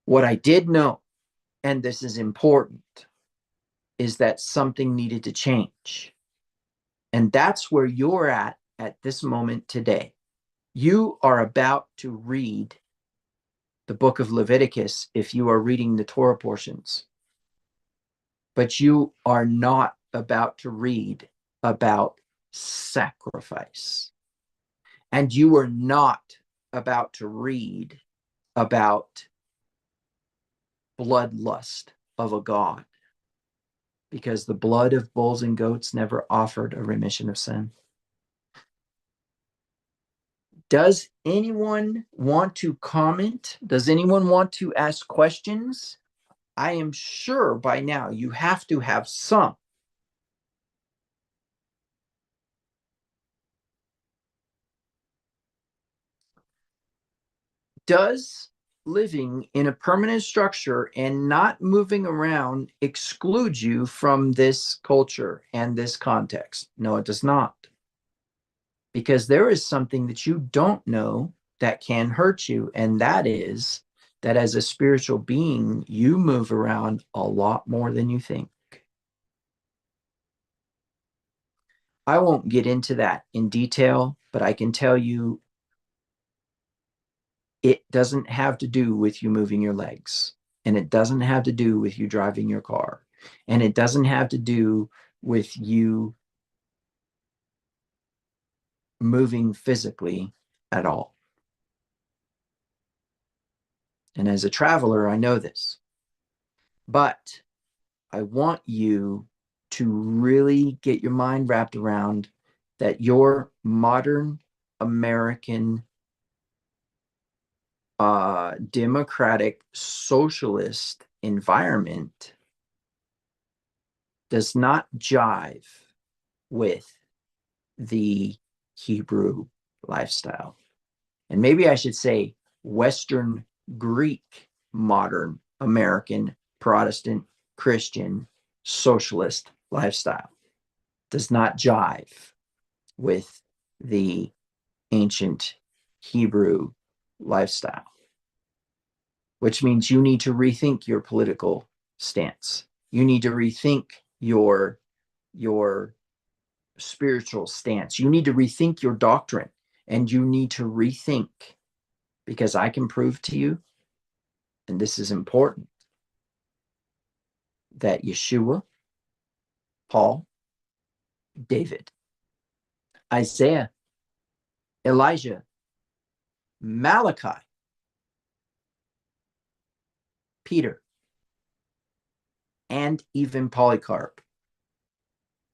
S1: What I did know, and this is important, is that something needed to change. And that's where you're at this moment today. You are about to read the book of Leviticus if you are reading the Torah portions. But you are not about to read about sacrifice. And you are not about to read about bloodlust of a god, because the blood of bulls and goats never offered a remission of sin. Does anyone want to comment? Does anyone want to ask questions? I am sure by now you have to have some. Does living in a permanent structure and not moving around exclude you from this culture and this context? No, it does not. Because there is something that you don't know that can hurt you, and that is that as a spiritual being, you move around a lot more than you think. I won't get into that in detail, but I can tell you it doesn't have to do with you moving your legs, and it doesn't have to do with you driving your car, and it doesn't have to do with you moving physically at all. And as a traveler, I know this, but I want you to really get your mind wrapped around that your modern American democratic socialist environment does not jive with the Hebrew lifestyle. And maybe I should say Western Greek modern American Protestant Christian socialist lifestyle does not jive with the ancient Hebrew lifestyle, which means you need to rethink your political stance. You need to rethink your spiritual stance. You need to rethink your doctrine, and you need to rethink, because I can prove to you, and this is important, that Yeshua, Paul, David, Isaiah, Elijah, Malachi, Peter, and even Polycarp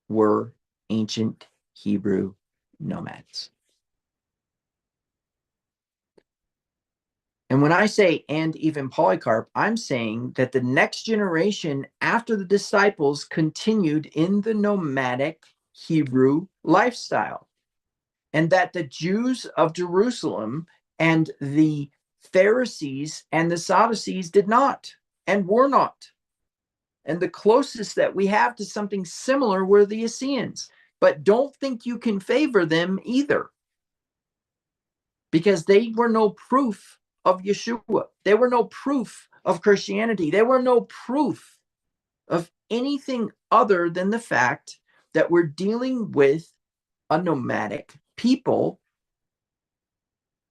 S1: were ancient Hebrew nomads. And when I say and even Polycarp, I'm saying that the next generation after the disciples continued in the nomadic Hebrew lifestyle, and that the Jews of Jerusalem and the Pharisees and the Sadducees did not and were not. And the closest that we have to something similar were the Essenes. But don't think you can favor them either, because they were no proof of Yeshua. They were no proof of Christianity. They were no proof of anything other than the fact that we're dealing with a nomadic people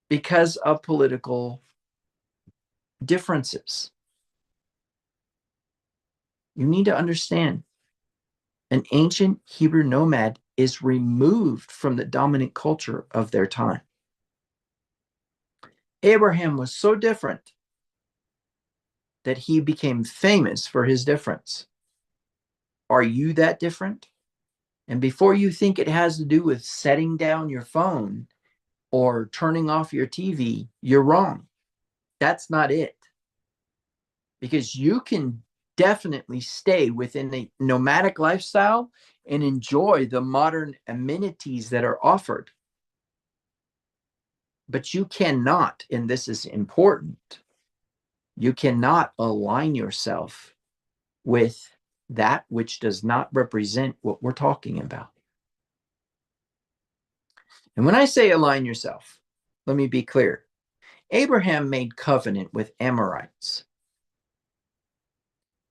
S1: because of political differences. You need to understand, an ancient Hebrew nomad is removed from the dominant culture of their time. Abraham was so different that he became famous for his difference. Are you that different? And before you think it has to do with setting down your phone or turning off your TV, you're wrong. That's not it. Because you can definitely stay within a nomadic lifestyle and enjoy the modern amenities that are offered. But you cannot, and this is important, you cannot align yourself with that which does not represent what we're talking about. And when I say align yourself, let me be clear. Abraham made covenant with Amorites.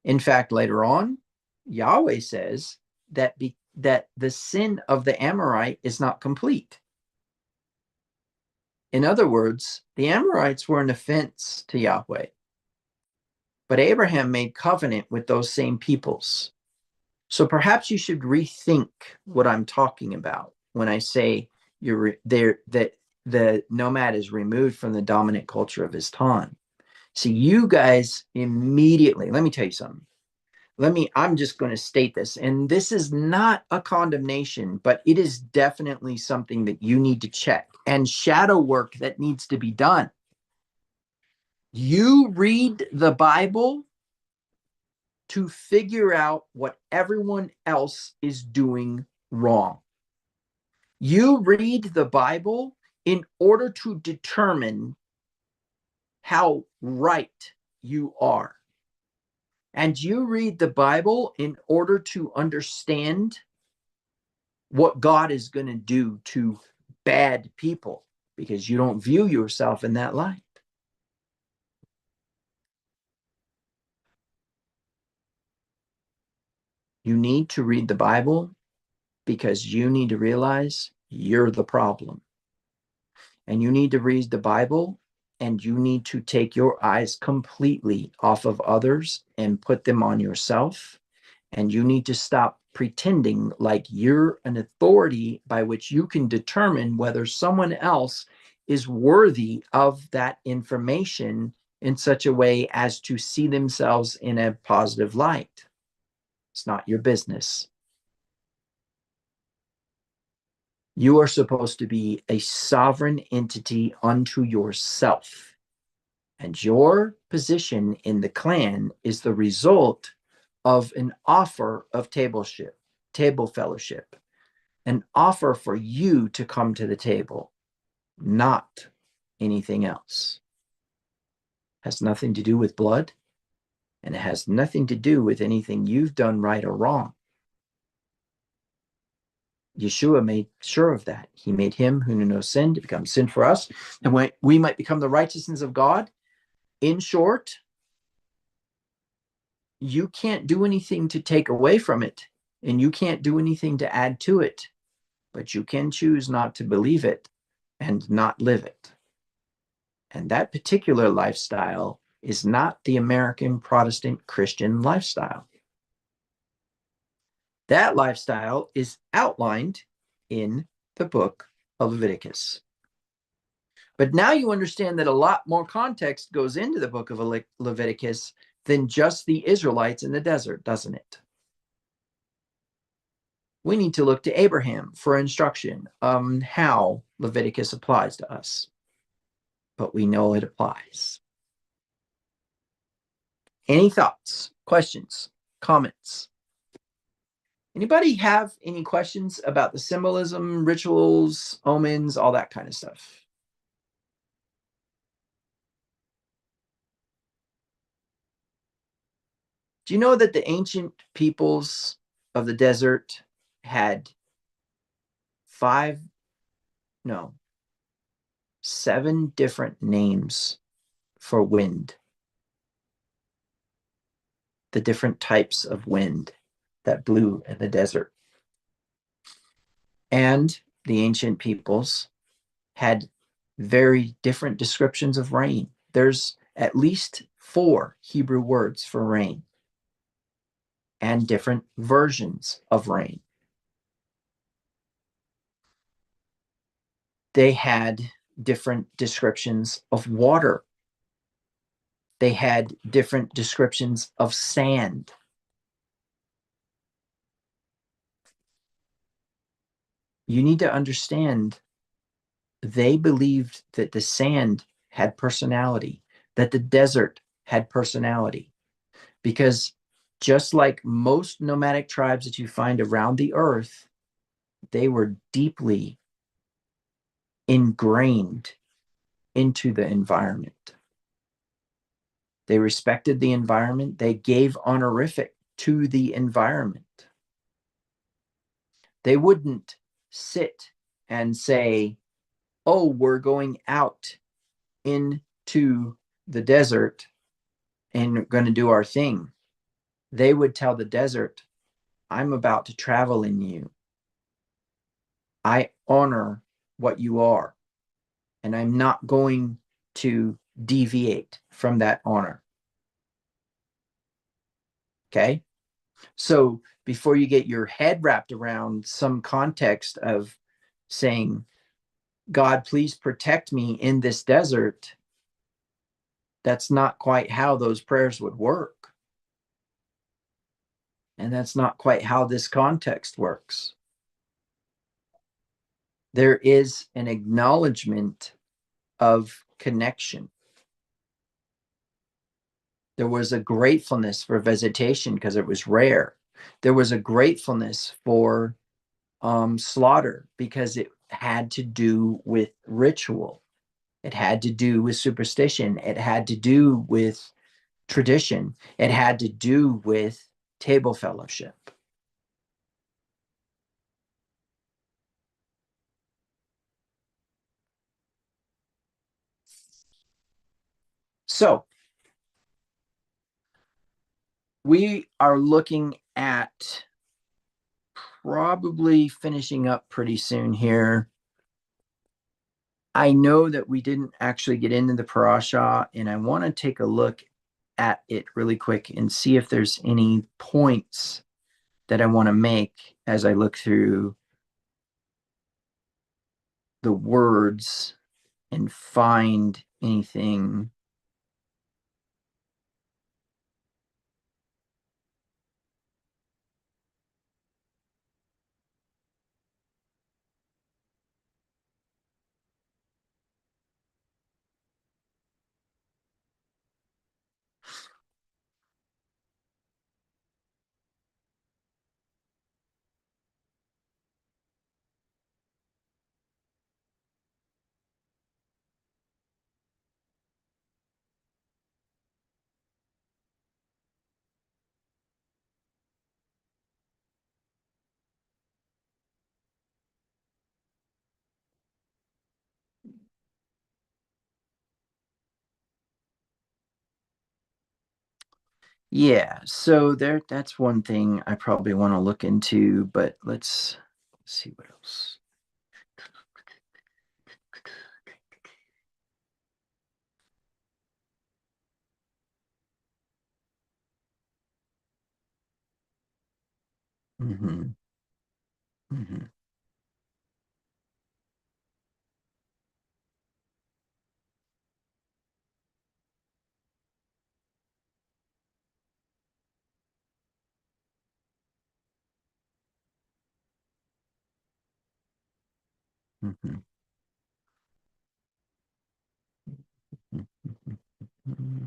S1: In fact, later on, Yahweh says that the sin of the Amorite is not complete. In other words, the Amorites were an offense to Yahweh. But Abraham made covenant with those same peoples. So perhaps you should rethink what I'm talking about when I say you're there, that the nomad is removed from the dominant culture of his time. See, you guys immediately, let me tell you something. I'm just going to state this, and this is not a condemnation, but it is definitely something that you need to check and shadow work that needs to be done. You read the Bible to figure out what everyone else is doing wrong. You read the Bible in order to determine how right you are. And you read the Bible in order to understand what God is going to do to bad people, because you don't view yourself in that light. You need to read the Bible because you need to realize you're the problem. And you need to read the Bible, and you need to take your eyes completely off of others and put them on yourself. And you need to stop pretending like you're an authority by which you can determine whether someone else is worthy of that information in such a way as to see themselves in a positive light. It's not your business. You are supposed to be a sovereign entity unto yourself. And your position in the clan is the result of an offer of table fellowship, an offer for you to come to the table, not anything else. It has nothing to do with blood, and it has nothing to do with anything you've done right or wrong. Yeshua made sure of that. He made him who knew no sin to become sin for us, and we might become the righteousness of God. In short, you can't do anything to take away from it, and you can't do anything to add to it, but you can choose not to believe it and not live it. And that particular lifestyle is not the American Protestant Christian lifestyle. That lifestyle is outlined in the book of Leviticus. But now you understand that a lot more context goes into the book of Leviticus than just the Israelites in the desert, doesn't it? We need to look to Abraham for instruction on how Leviticus applies to us. But we know it applies. Any thoughts, questions, comments? Anybody have any questions about the symbolism, rituals, omens, all that kind of stuff? Do you know that the ancient peoples of the desert had 7 different names for wind? The different types of wind that blew in the desert. And the ancient peoples had very different descriptions of rain. There's at least 4 Hebrew words for rain and different versions of rain. They had different descriptions of water. They had different descriptions of sand. You need to understand, they believed that the sand had personality, that the desert had personality, because just like most nomadic tribes that you find around the earth, they were deeply ingrained into the environment. They respected the environment. They gave honorific to the environment. They wouldn't sit and say, oh, we're going out into the desert and going to do our thing. They would tell the desert, I'm about to travel in you. I honor what you are, and I'm not going to deviate from that honor. Okay? So before you get your head wrapped around some context of saying God, please protect me in this desert, that's not quite how those prayers would work. And that's not quite how this context works. There is an acknowledgement of connection. There was a gratefulness for visitation because it was rare. There was a gratefulness for slaughter because it had to do with ritual. It had to do with superstition. It had to do with tradition. It had to do with table fellowship. So we are looking at probably finishing up pretty soon here. I know that we didn't actually get into the parasha, and I want to take a look at it really quick and see if there's any points that I want to make as I look through the words and find anything. Yeah, so that's one thing I probably want to look into, but let's see what else. Mm-hmm. Mm-hmm. Mm-hmm. Mm-hmm. Mm-hmm.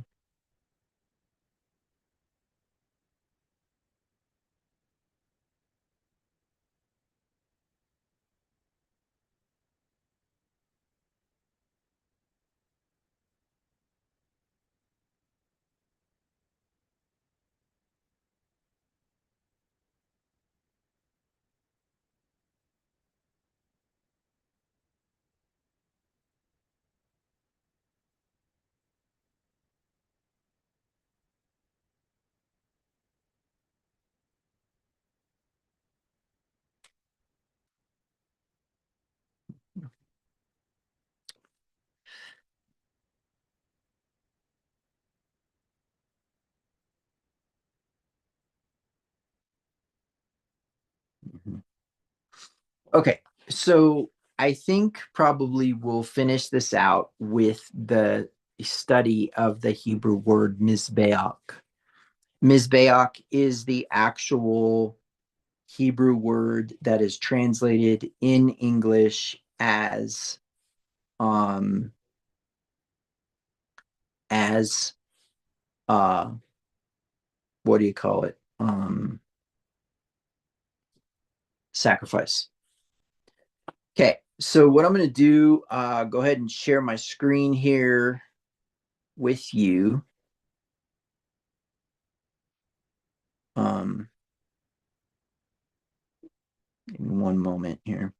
S1: Mm-hmm. Okay, so I think probably we'll finish this out with the study of the Hebrew word mizbeach. Mizbeach is the actual Hebrew word that is translated in English um as uh what do you call it? Sacrifice. Okay, so what I'm going to do, go ahead and share my screen here with you. Um, in one moment here.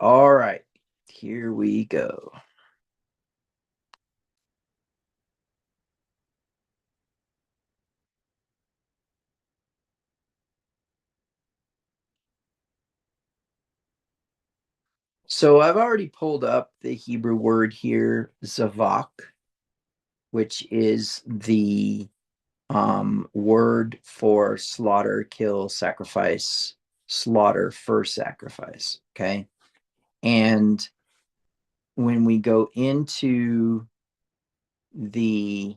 S1: All right, here we go. So I've already pulled up the Hebrew word here, zavak, which is the word for slaughter, kill, sacrifice, slaughter for sacrifice. Okay. And when we go into the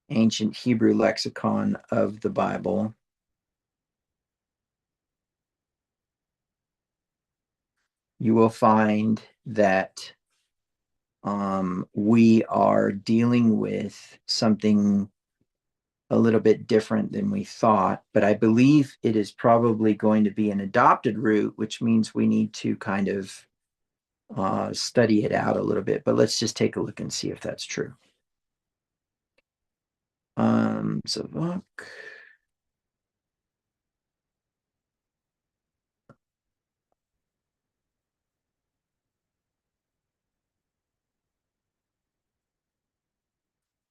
S1: ancient Hebrew lexicon of the Bible, you will find that we are dealing with something a little bit different than we thought, but I believe it is probably going to be an adopted root, which means we need to kind of study it out a little bit. But let's just take a look and see if that's true. Zavak.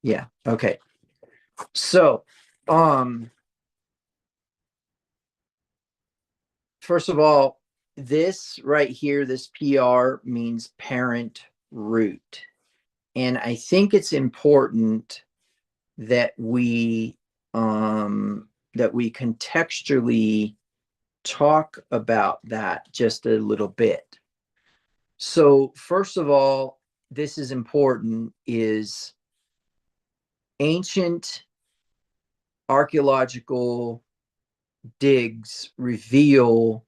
S1: Yeah. Okay. So, first of all, this right here, this PR means parent root. And I think it's important that we contextually talk about that just a little bit. So, first of all, this is important is ancient archaeological digs reveal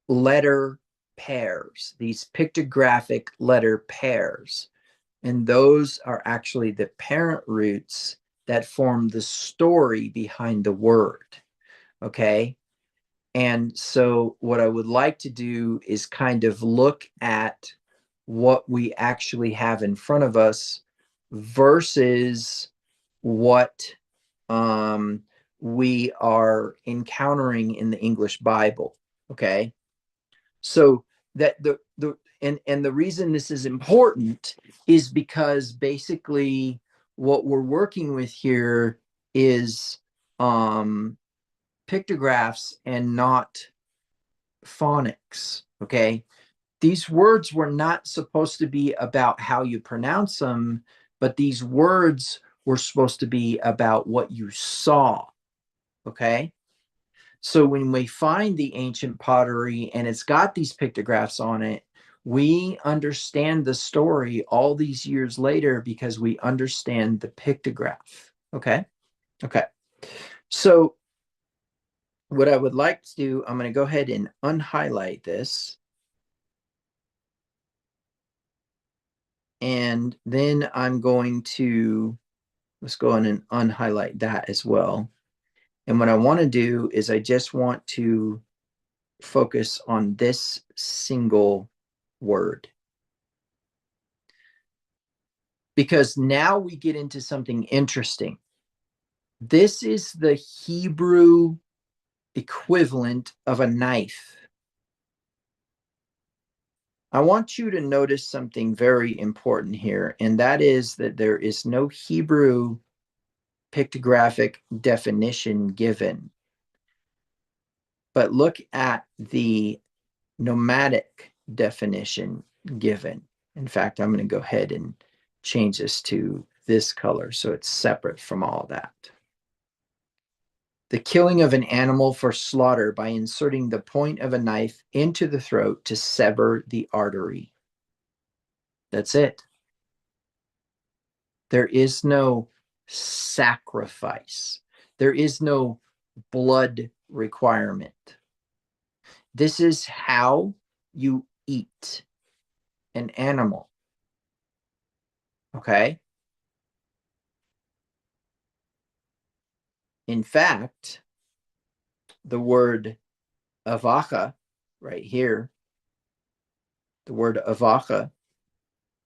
S1: letter pairs, these pictographic letter pairs. And those are actually the parent roots that form the story behind the word. Okay. And so, what I would like to do is kind of look at what we actually have in front of us versus what we are encountering in the English Bible. Okay. So that and the reason this is important is because basically what we're working with here is pictographs and not phonics. Okay. These words were not supposed to be about how you pronounce them, but these words were supposed to be about what you saw. Okay. So when we find the ancient pottery and it's got these pictographs on it, we understand the story all these years later because we understand the pictograph. Okay. Okay. So what I would like to do, I'm going to go ahead and unhighlight this. And then I'm going to, let's go on and unhighlight that as well. And what I want to do is I just want to focus on this single word. Because now we get into something interesting. This is the Hebrew equivalent of a knife. I want you to notice something very important here, and that is that there is no Hebrew pictographic definition given. But look at the nomadic definition given. In fact, I'm going to go ahead and change this to this color so it's separate from all that. The killing of an animal for slaughter by inserting the point of a knife into the throat to sever the artery. That's it. There is no sacrifice. There is no blood requirement. This is how you eat an animal. Okay? In fact, the word avacha right here, the word avacha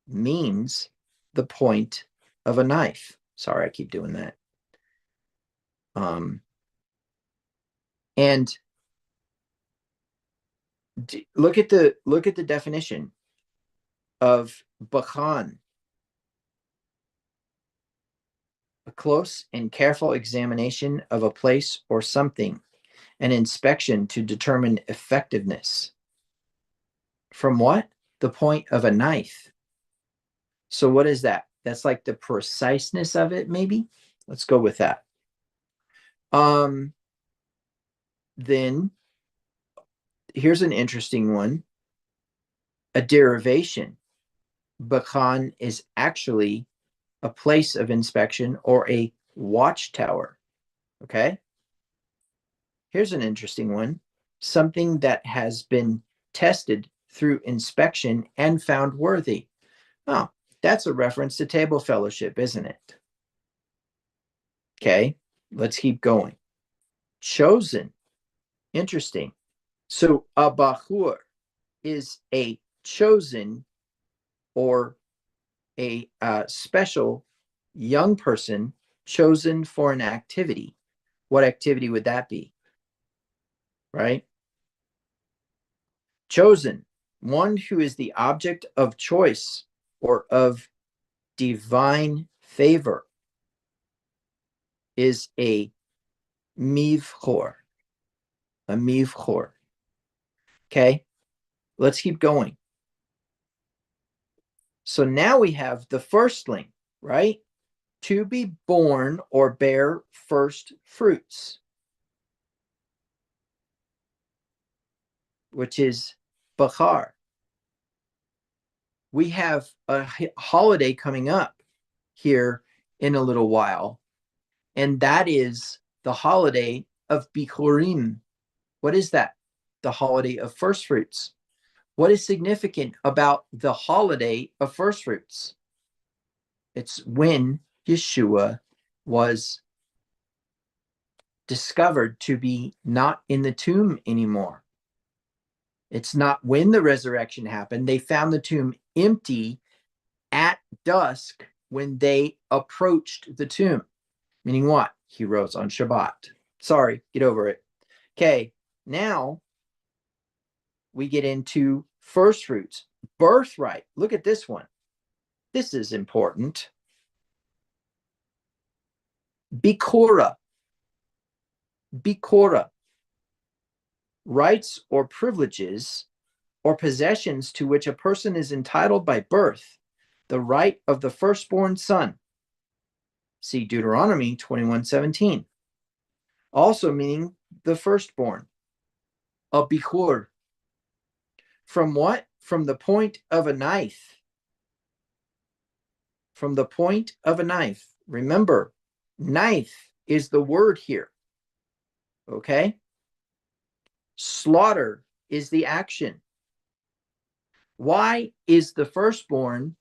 S1: means the point of a knife. Sorry, I keep doing that. And Look at the definition of bachan. A close and careful examination of a place or something, an inspection to determine effectiveness. From what? The point of a knife. So what is that? That's like the preciseness of it, maybe? Let's go with that. Then here's an interesting one. A derivation. Bachan is actually a place of inspection or a watchtower. Okay. Here's an interesting one. Something that has been tested through inspection and found worthy. Oh, that's a reference to table fellowship, isn't it? Okay, let's keep going. Chosen. Interesting. So a bachur is a chosen or a special young person chosen for an activity. What activity would that be? Right? Chosen, one who is the object of choice or of divine favor, is a mivchor. A mivchor. Okay, let's keep going. So now we have the firstling, right? To be born or bear first fruits, which is Bachar. We have a holiday coming up here in a little while, and that is the holiday of Bikurim. What is that? The holiday of first fruits. What is significant about the holiday of first fruits? It's when Yeshua was discovered to be not in the tomb anymore. It's not when the resurrection happened. They found the tomb empty at dusk when they approached the tomb. Meaning what? He rose on Shabbat. Sorry, get over it. Okay, now we get into first fruits. Birthright. Look at this one. This is important. Bikora. Bikora. Rights or privileges or possessions to which a person is entitled by birth. The right of the firstborn son. See Deuteronomy 21:17. Also meaning the firstborn. A bichur. From what? From the point of a knife. From the point of a knife. Remember, knife is the word here. Okay? Slaughter is the action. Why is the firstborn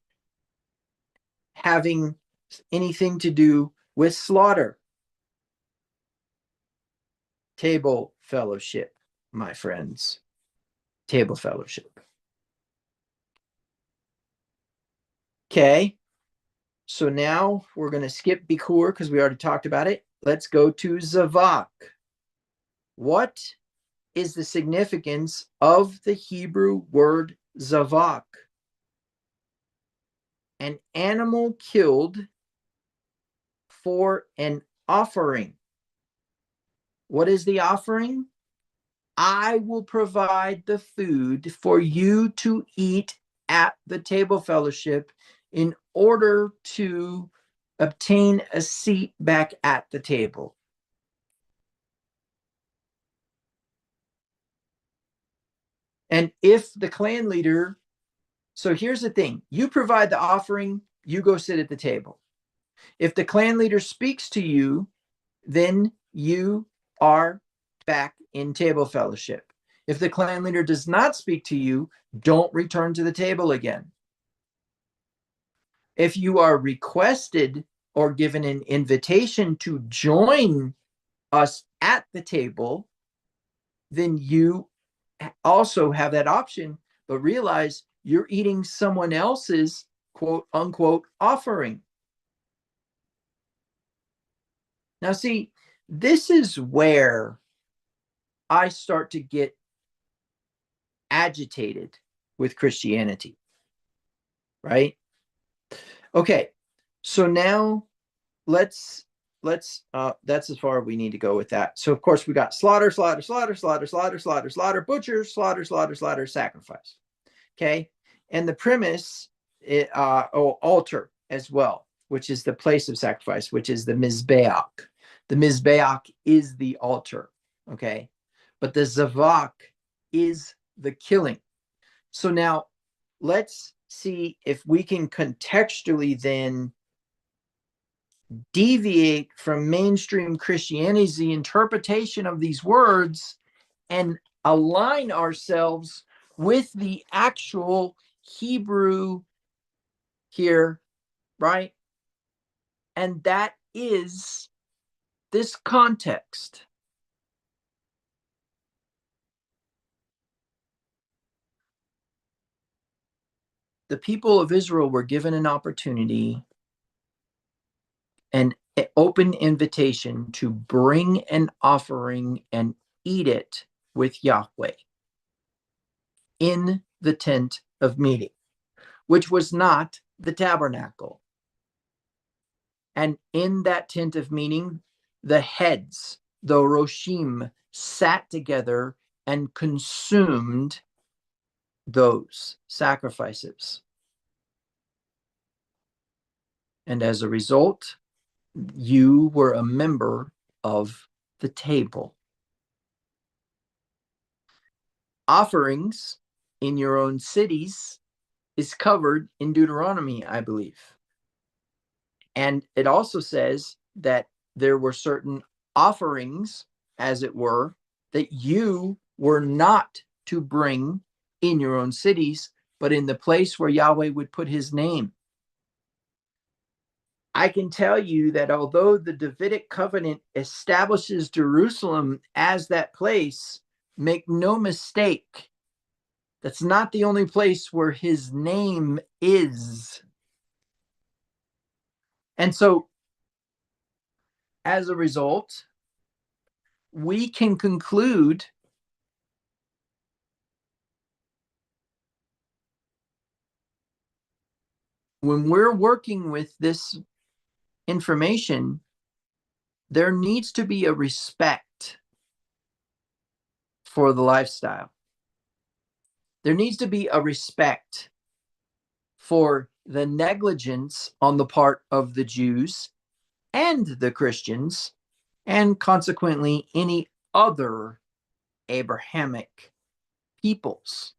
S1: having anything to do with slaughter? Table fellowship, my friends. Table fellowship. Okay. So now we're going to skip Bikur because we already talked about it. Let's go to Zavak. What is the significance of the Hebrew word Zavak? An animal killed for an offering. What is the offering? I will provide the food for you to eat at the table fellowship in order to obtain a seat back at the table. And if the clan leader, so here's the thing, you provide the offering, you go sit at the table. If the clan leader speaks to you, then you are back in table fellowship. If the clan leader does not speak to you, don't return to the table again. If you are requested or given an invitation to join us at the table, then you also have that option, but realize you're eating someone else's quote unquote offering. Now, see, this is where I start to get agitated with Christianity, right? Okay, so now let's that's as far as we need to go with that. So of course we got slaughter, slaughter, slaughter, slaughter, slaughter, slaughter, slaughter, butcher, slaughter, slaughter, slaughter, sacrifice. Okay, and the premise, altar as well, which is the place of sacrifice, which is the mizbeach. The mizbeach is the altar. Okay, but the zavak is the killing. So now let's see if we can contextually then deviate from mainstream Christianity's interpretation of these words and align ourselves with the actual Hebrew here, right? And that is this context. The people of Israel were given an opportunity, an open invitation to bring an offering and eat it with Yahweh in the tent of meeting, which was not the tabernacle. And in that tent of meeting, the heads, the Roshim, sat together and consumed those sacrifices. And as a result, you were a member of the table. Offerings in your own cities is covered in Deuteronomy, I believe. And it also says that there were certain offerings, as it were, that you were not to bring in your own cities, but in the place where Yahweh would put his name. I can tell you that although the Davidic covenant establishes Jerusalem as that place, make no mistake, that's not the only place where his name is. And so, as a result, we can conclude when we're working with this information, there needs to be a respect for the lifestyle. There needs to be a respect for the negligence on the part of the Jews and the Christians, and consequently any other Abrahamic peoples.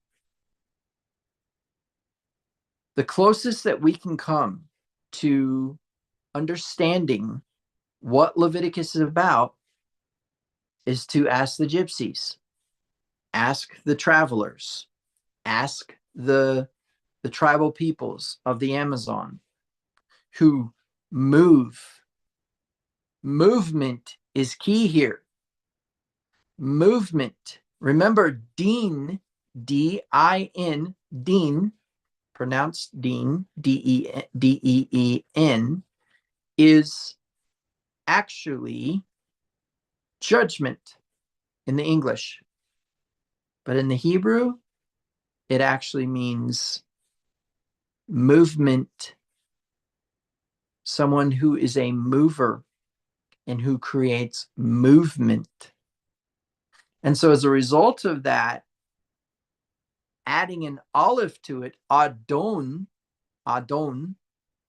S1: The closest that we can come to understanding what Leviticus is about is to ask the gypsies, ask the travelers, ask the tribal peoples of the Amazon who move. Movement is key here. Movement. Remember, din, D-I-N, din, pronounced Deen, D-E-E-N, is actually judgment in the English. But in the Hebrew, it actually means movement. Someone who is a mover and who creates movement. And so as a result of that, adding an olive to it, Adon,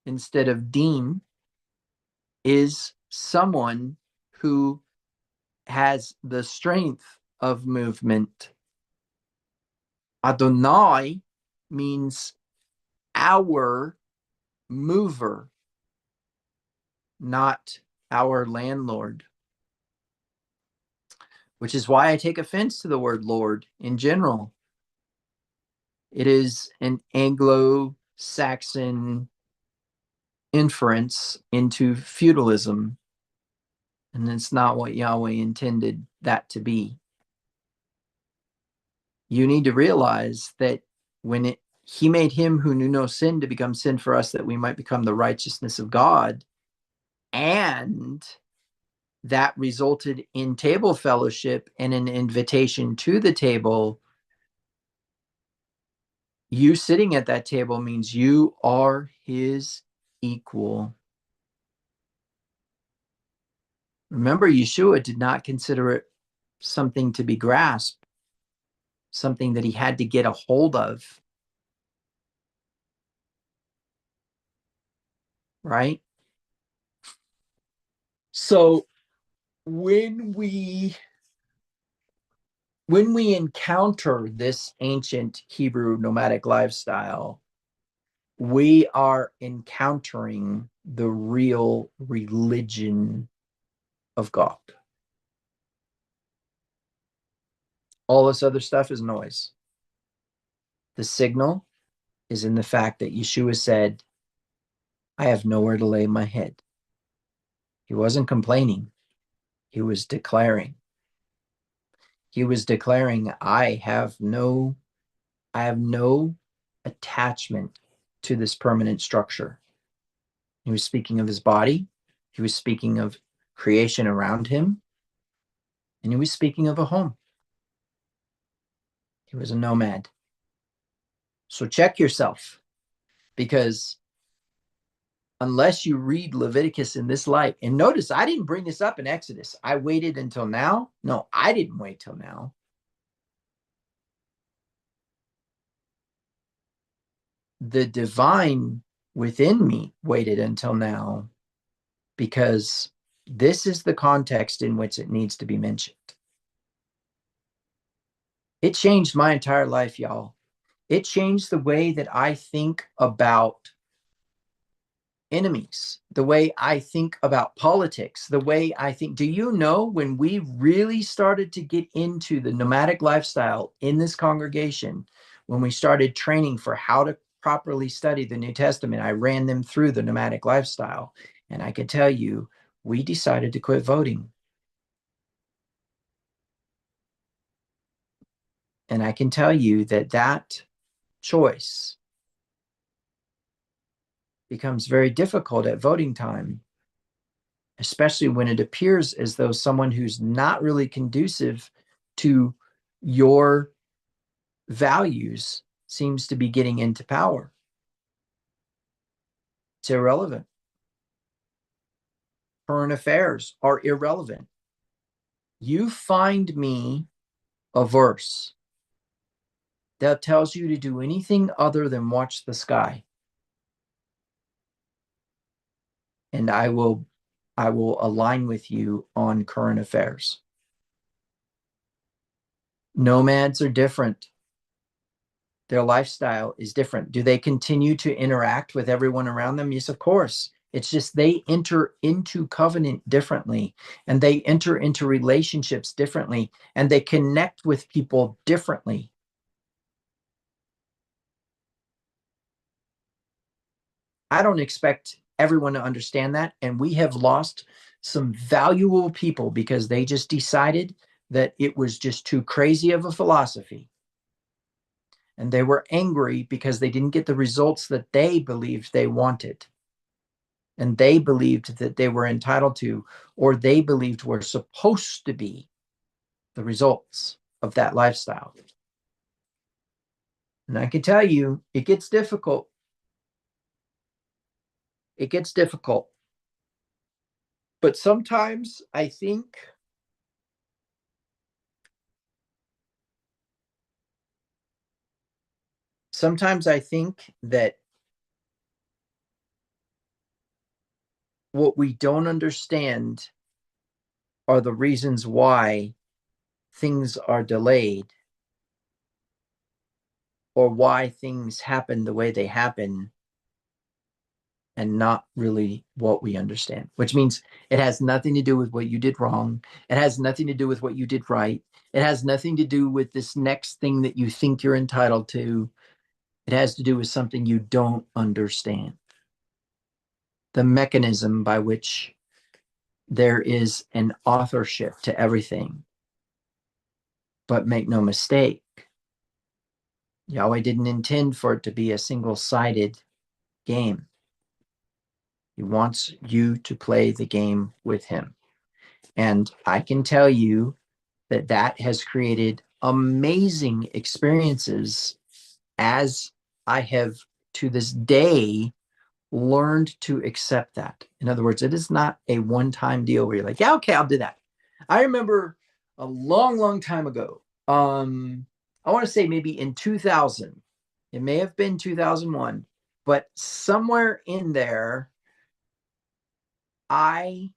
S1: instead of Deen, is someone who has the strength of movement. Adonai means our mover, not our landlord. Which is why I take offense to the word Lord in general. It is an Anglo-Saxon inference into feudalism, and it's not what Yahweh intended that to be. You need to realize that when he made him who knew no sin to become sin for us, that we might become the righteousness of God, and that resulted in table fellowship and an invitation to the table, You sitting at that table means you are his equal. Remember, Yeshua did not consider it something to be grasped, something that he had to get a hold of, right? So when we encounter this ancient Hebrew nomadic lifestyle, we are encountering the real religion of God. All this other stuff is noise. The signal is in the fact that Yeshua said, I have nowhere to lay my head. He wasn't complaining. He was declaring. He was declaring, I have no attachment to this permanent structure. He was speaking of his body. He was speaking of creation around him. And he was speaking of a home. He was a nomad. So check yourself, because unless you read Leviticus in this light, and notice I didn't bring this up in Exodus. I waited until now. No, I didn't wait till now. The divine within me waited until now, because this is the context in which it needs to be mentioned. It changed my entire life, y'all. It changed the way that I think about enemies, the way I think about politics, the way I think. Do you know, when we really started to get into the nomadic lifestyle in this congregation, when we started training for how to properly study the New Testament, I ran them through the nomadic lifestyle. And I can tell you, we decided to quit voting. And I can tell you that that choice becomes very difficult at voting time, especially when it appears as though someone who's not really conducive to your values seems to be getting into power. It's irrelevant. Current affairs are irrelevant. You find me a verse that tells you to do anything other than watch the sky, and I will align with you on current affairs. Nomads are different. Their lifestyle is different. Do they continue to interact with everyone around them? Yes, of course. It's just they enter into covenant differently, and they enter into relationships differently, and they connect with people differently. I don't expect everyone to understand that. And we have lost some valuable people because they just decided that it was just too crazy of a philosophy. And they were angry because they didn't get the results that they believed they wanted. And they believed that they were entitled to, or they believed were supposed to be, the results of that lifestyle. And I can tell you, it gets difficult. It gets difficult. But sometimes I think that what we don't understand are the reasons why things are delayed, or why things happen the way they happen, and not really what we understand, which means it has nothing to do with what you did wrong. It has nothing to do with what you did right. It has nothing to do with this next thing that you think you're entitled to. It has to do with something you don't understand. The mechanism by which there is an authorship to everything. But make no mistake, Yahweh didn't intend for it to be a single-sided game. He wants you to play the game with him. And I can tell you that that has created amazing experiences as I have to this day learned to accept that. In other words, it is not a one-time deal where you're like, yeah, okay, I'll do that. I remember a long time ago. I want to say maybe in 2000. It may have been 2001, but somewhere in there, I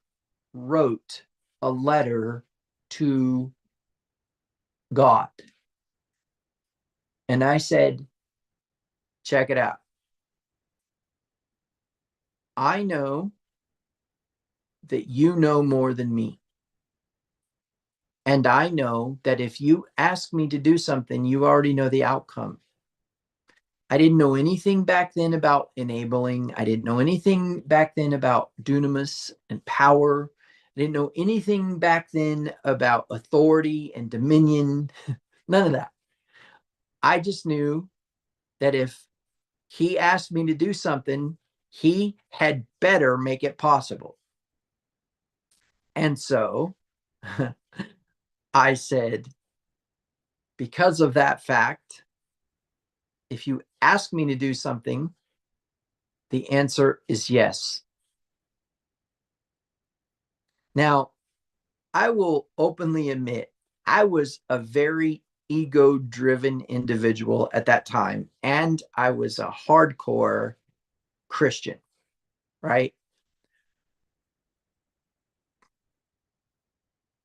S1: wrote a letter to God. And I said, check it out. I know that you know more than me. And I know that if you ask me to do something, you already know the outcome. I didn't know anything back then about enabling. I didn't know anything back then about dunamis and power. I didn't know anything back then about authority and dominion. None of that. I just knew that if he asked me to do something, he had better make it possible. And so I said, because of that fact, if you ask me to do something, the answer is yes. Now, I will openly admit I was a very ego-driven individual at that time, and I was a hardcore Christian, right?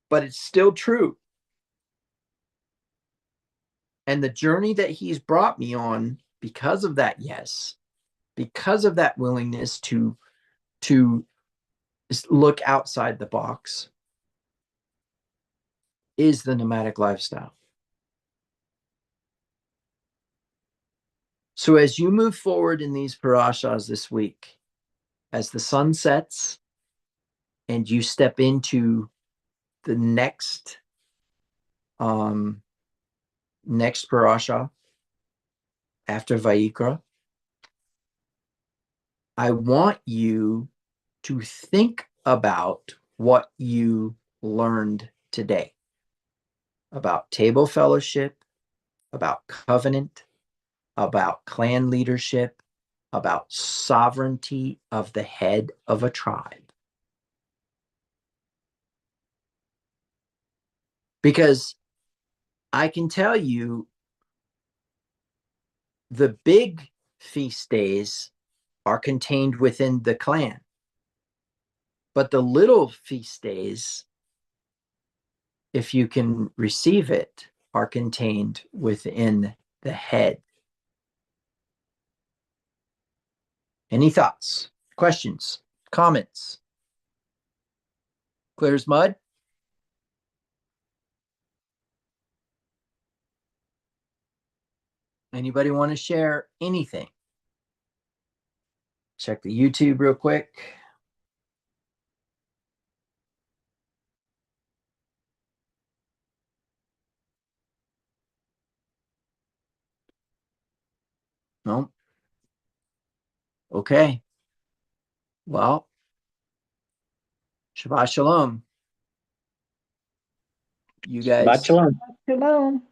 S1: But it's still true. And the journey that he's brought me on because of that yes, because of that willingness to look outside the box, is the nomadic lifestyle. So as you move forward in these parashas this week, as the sun sets and you step into the next parasha after Vayikra, I want you to think about what you learned today about table fellowship, about covenant, about clan leadership, about sovereignty of the head of a tribe. Because I can tell you the big feast days are contained within the clan, but the little feast days, if you can receive it, are contained within the head. Any thoughts, questions, comments? Clear as mud? Anybody want to share anything? Check the YouTube real quick. No? Okay. Well, Shabbat Shalom. You
S2: Shabbat
S1: guys
S2: shalom.
S3: Shalom.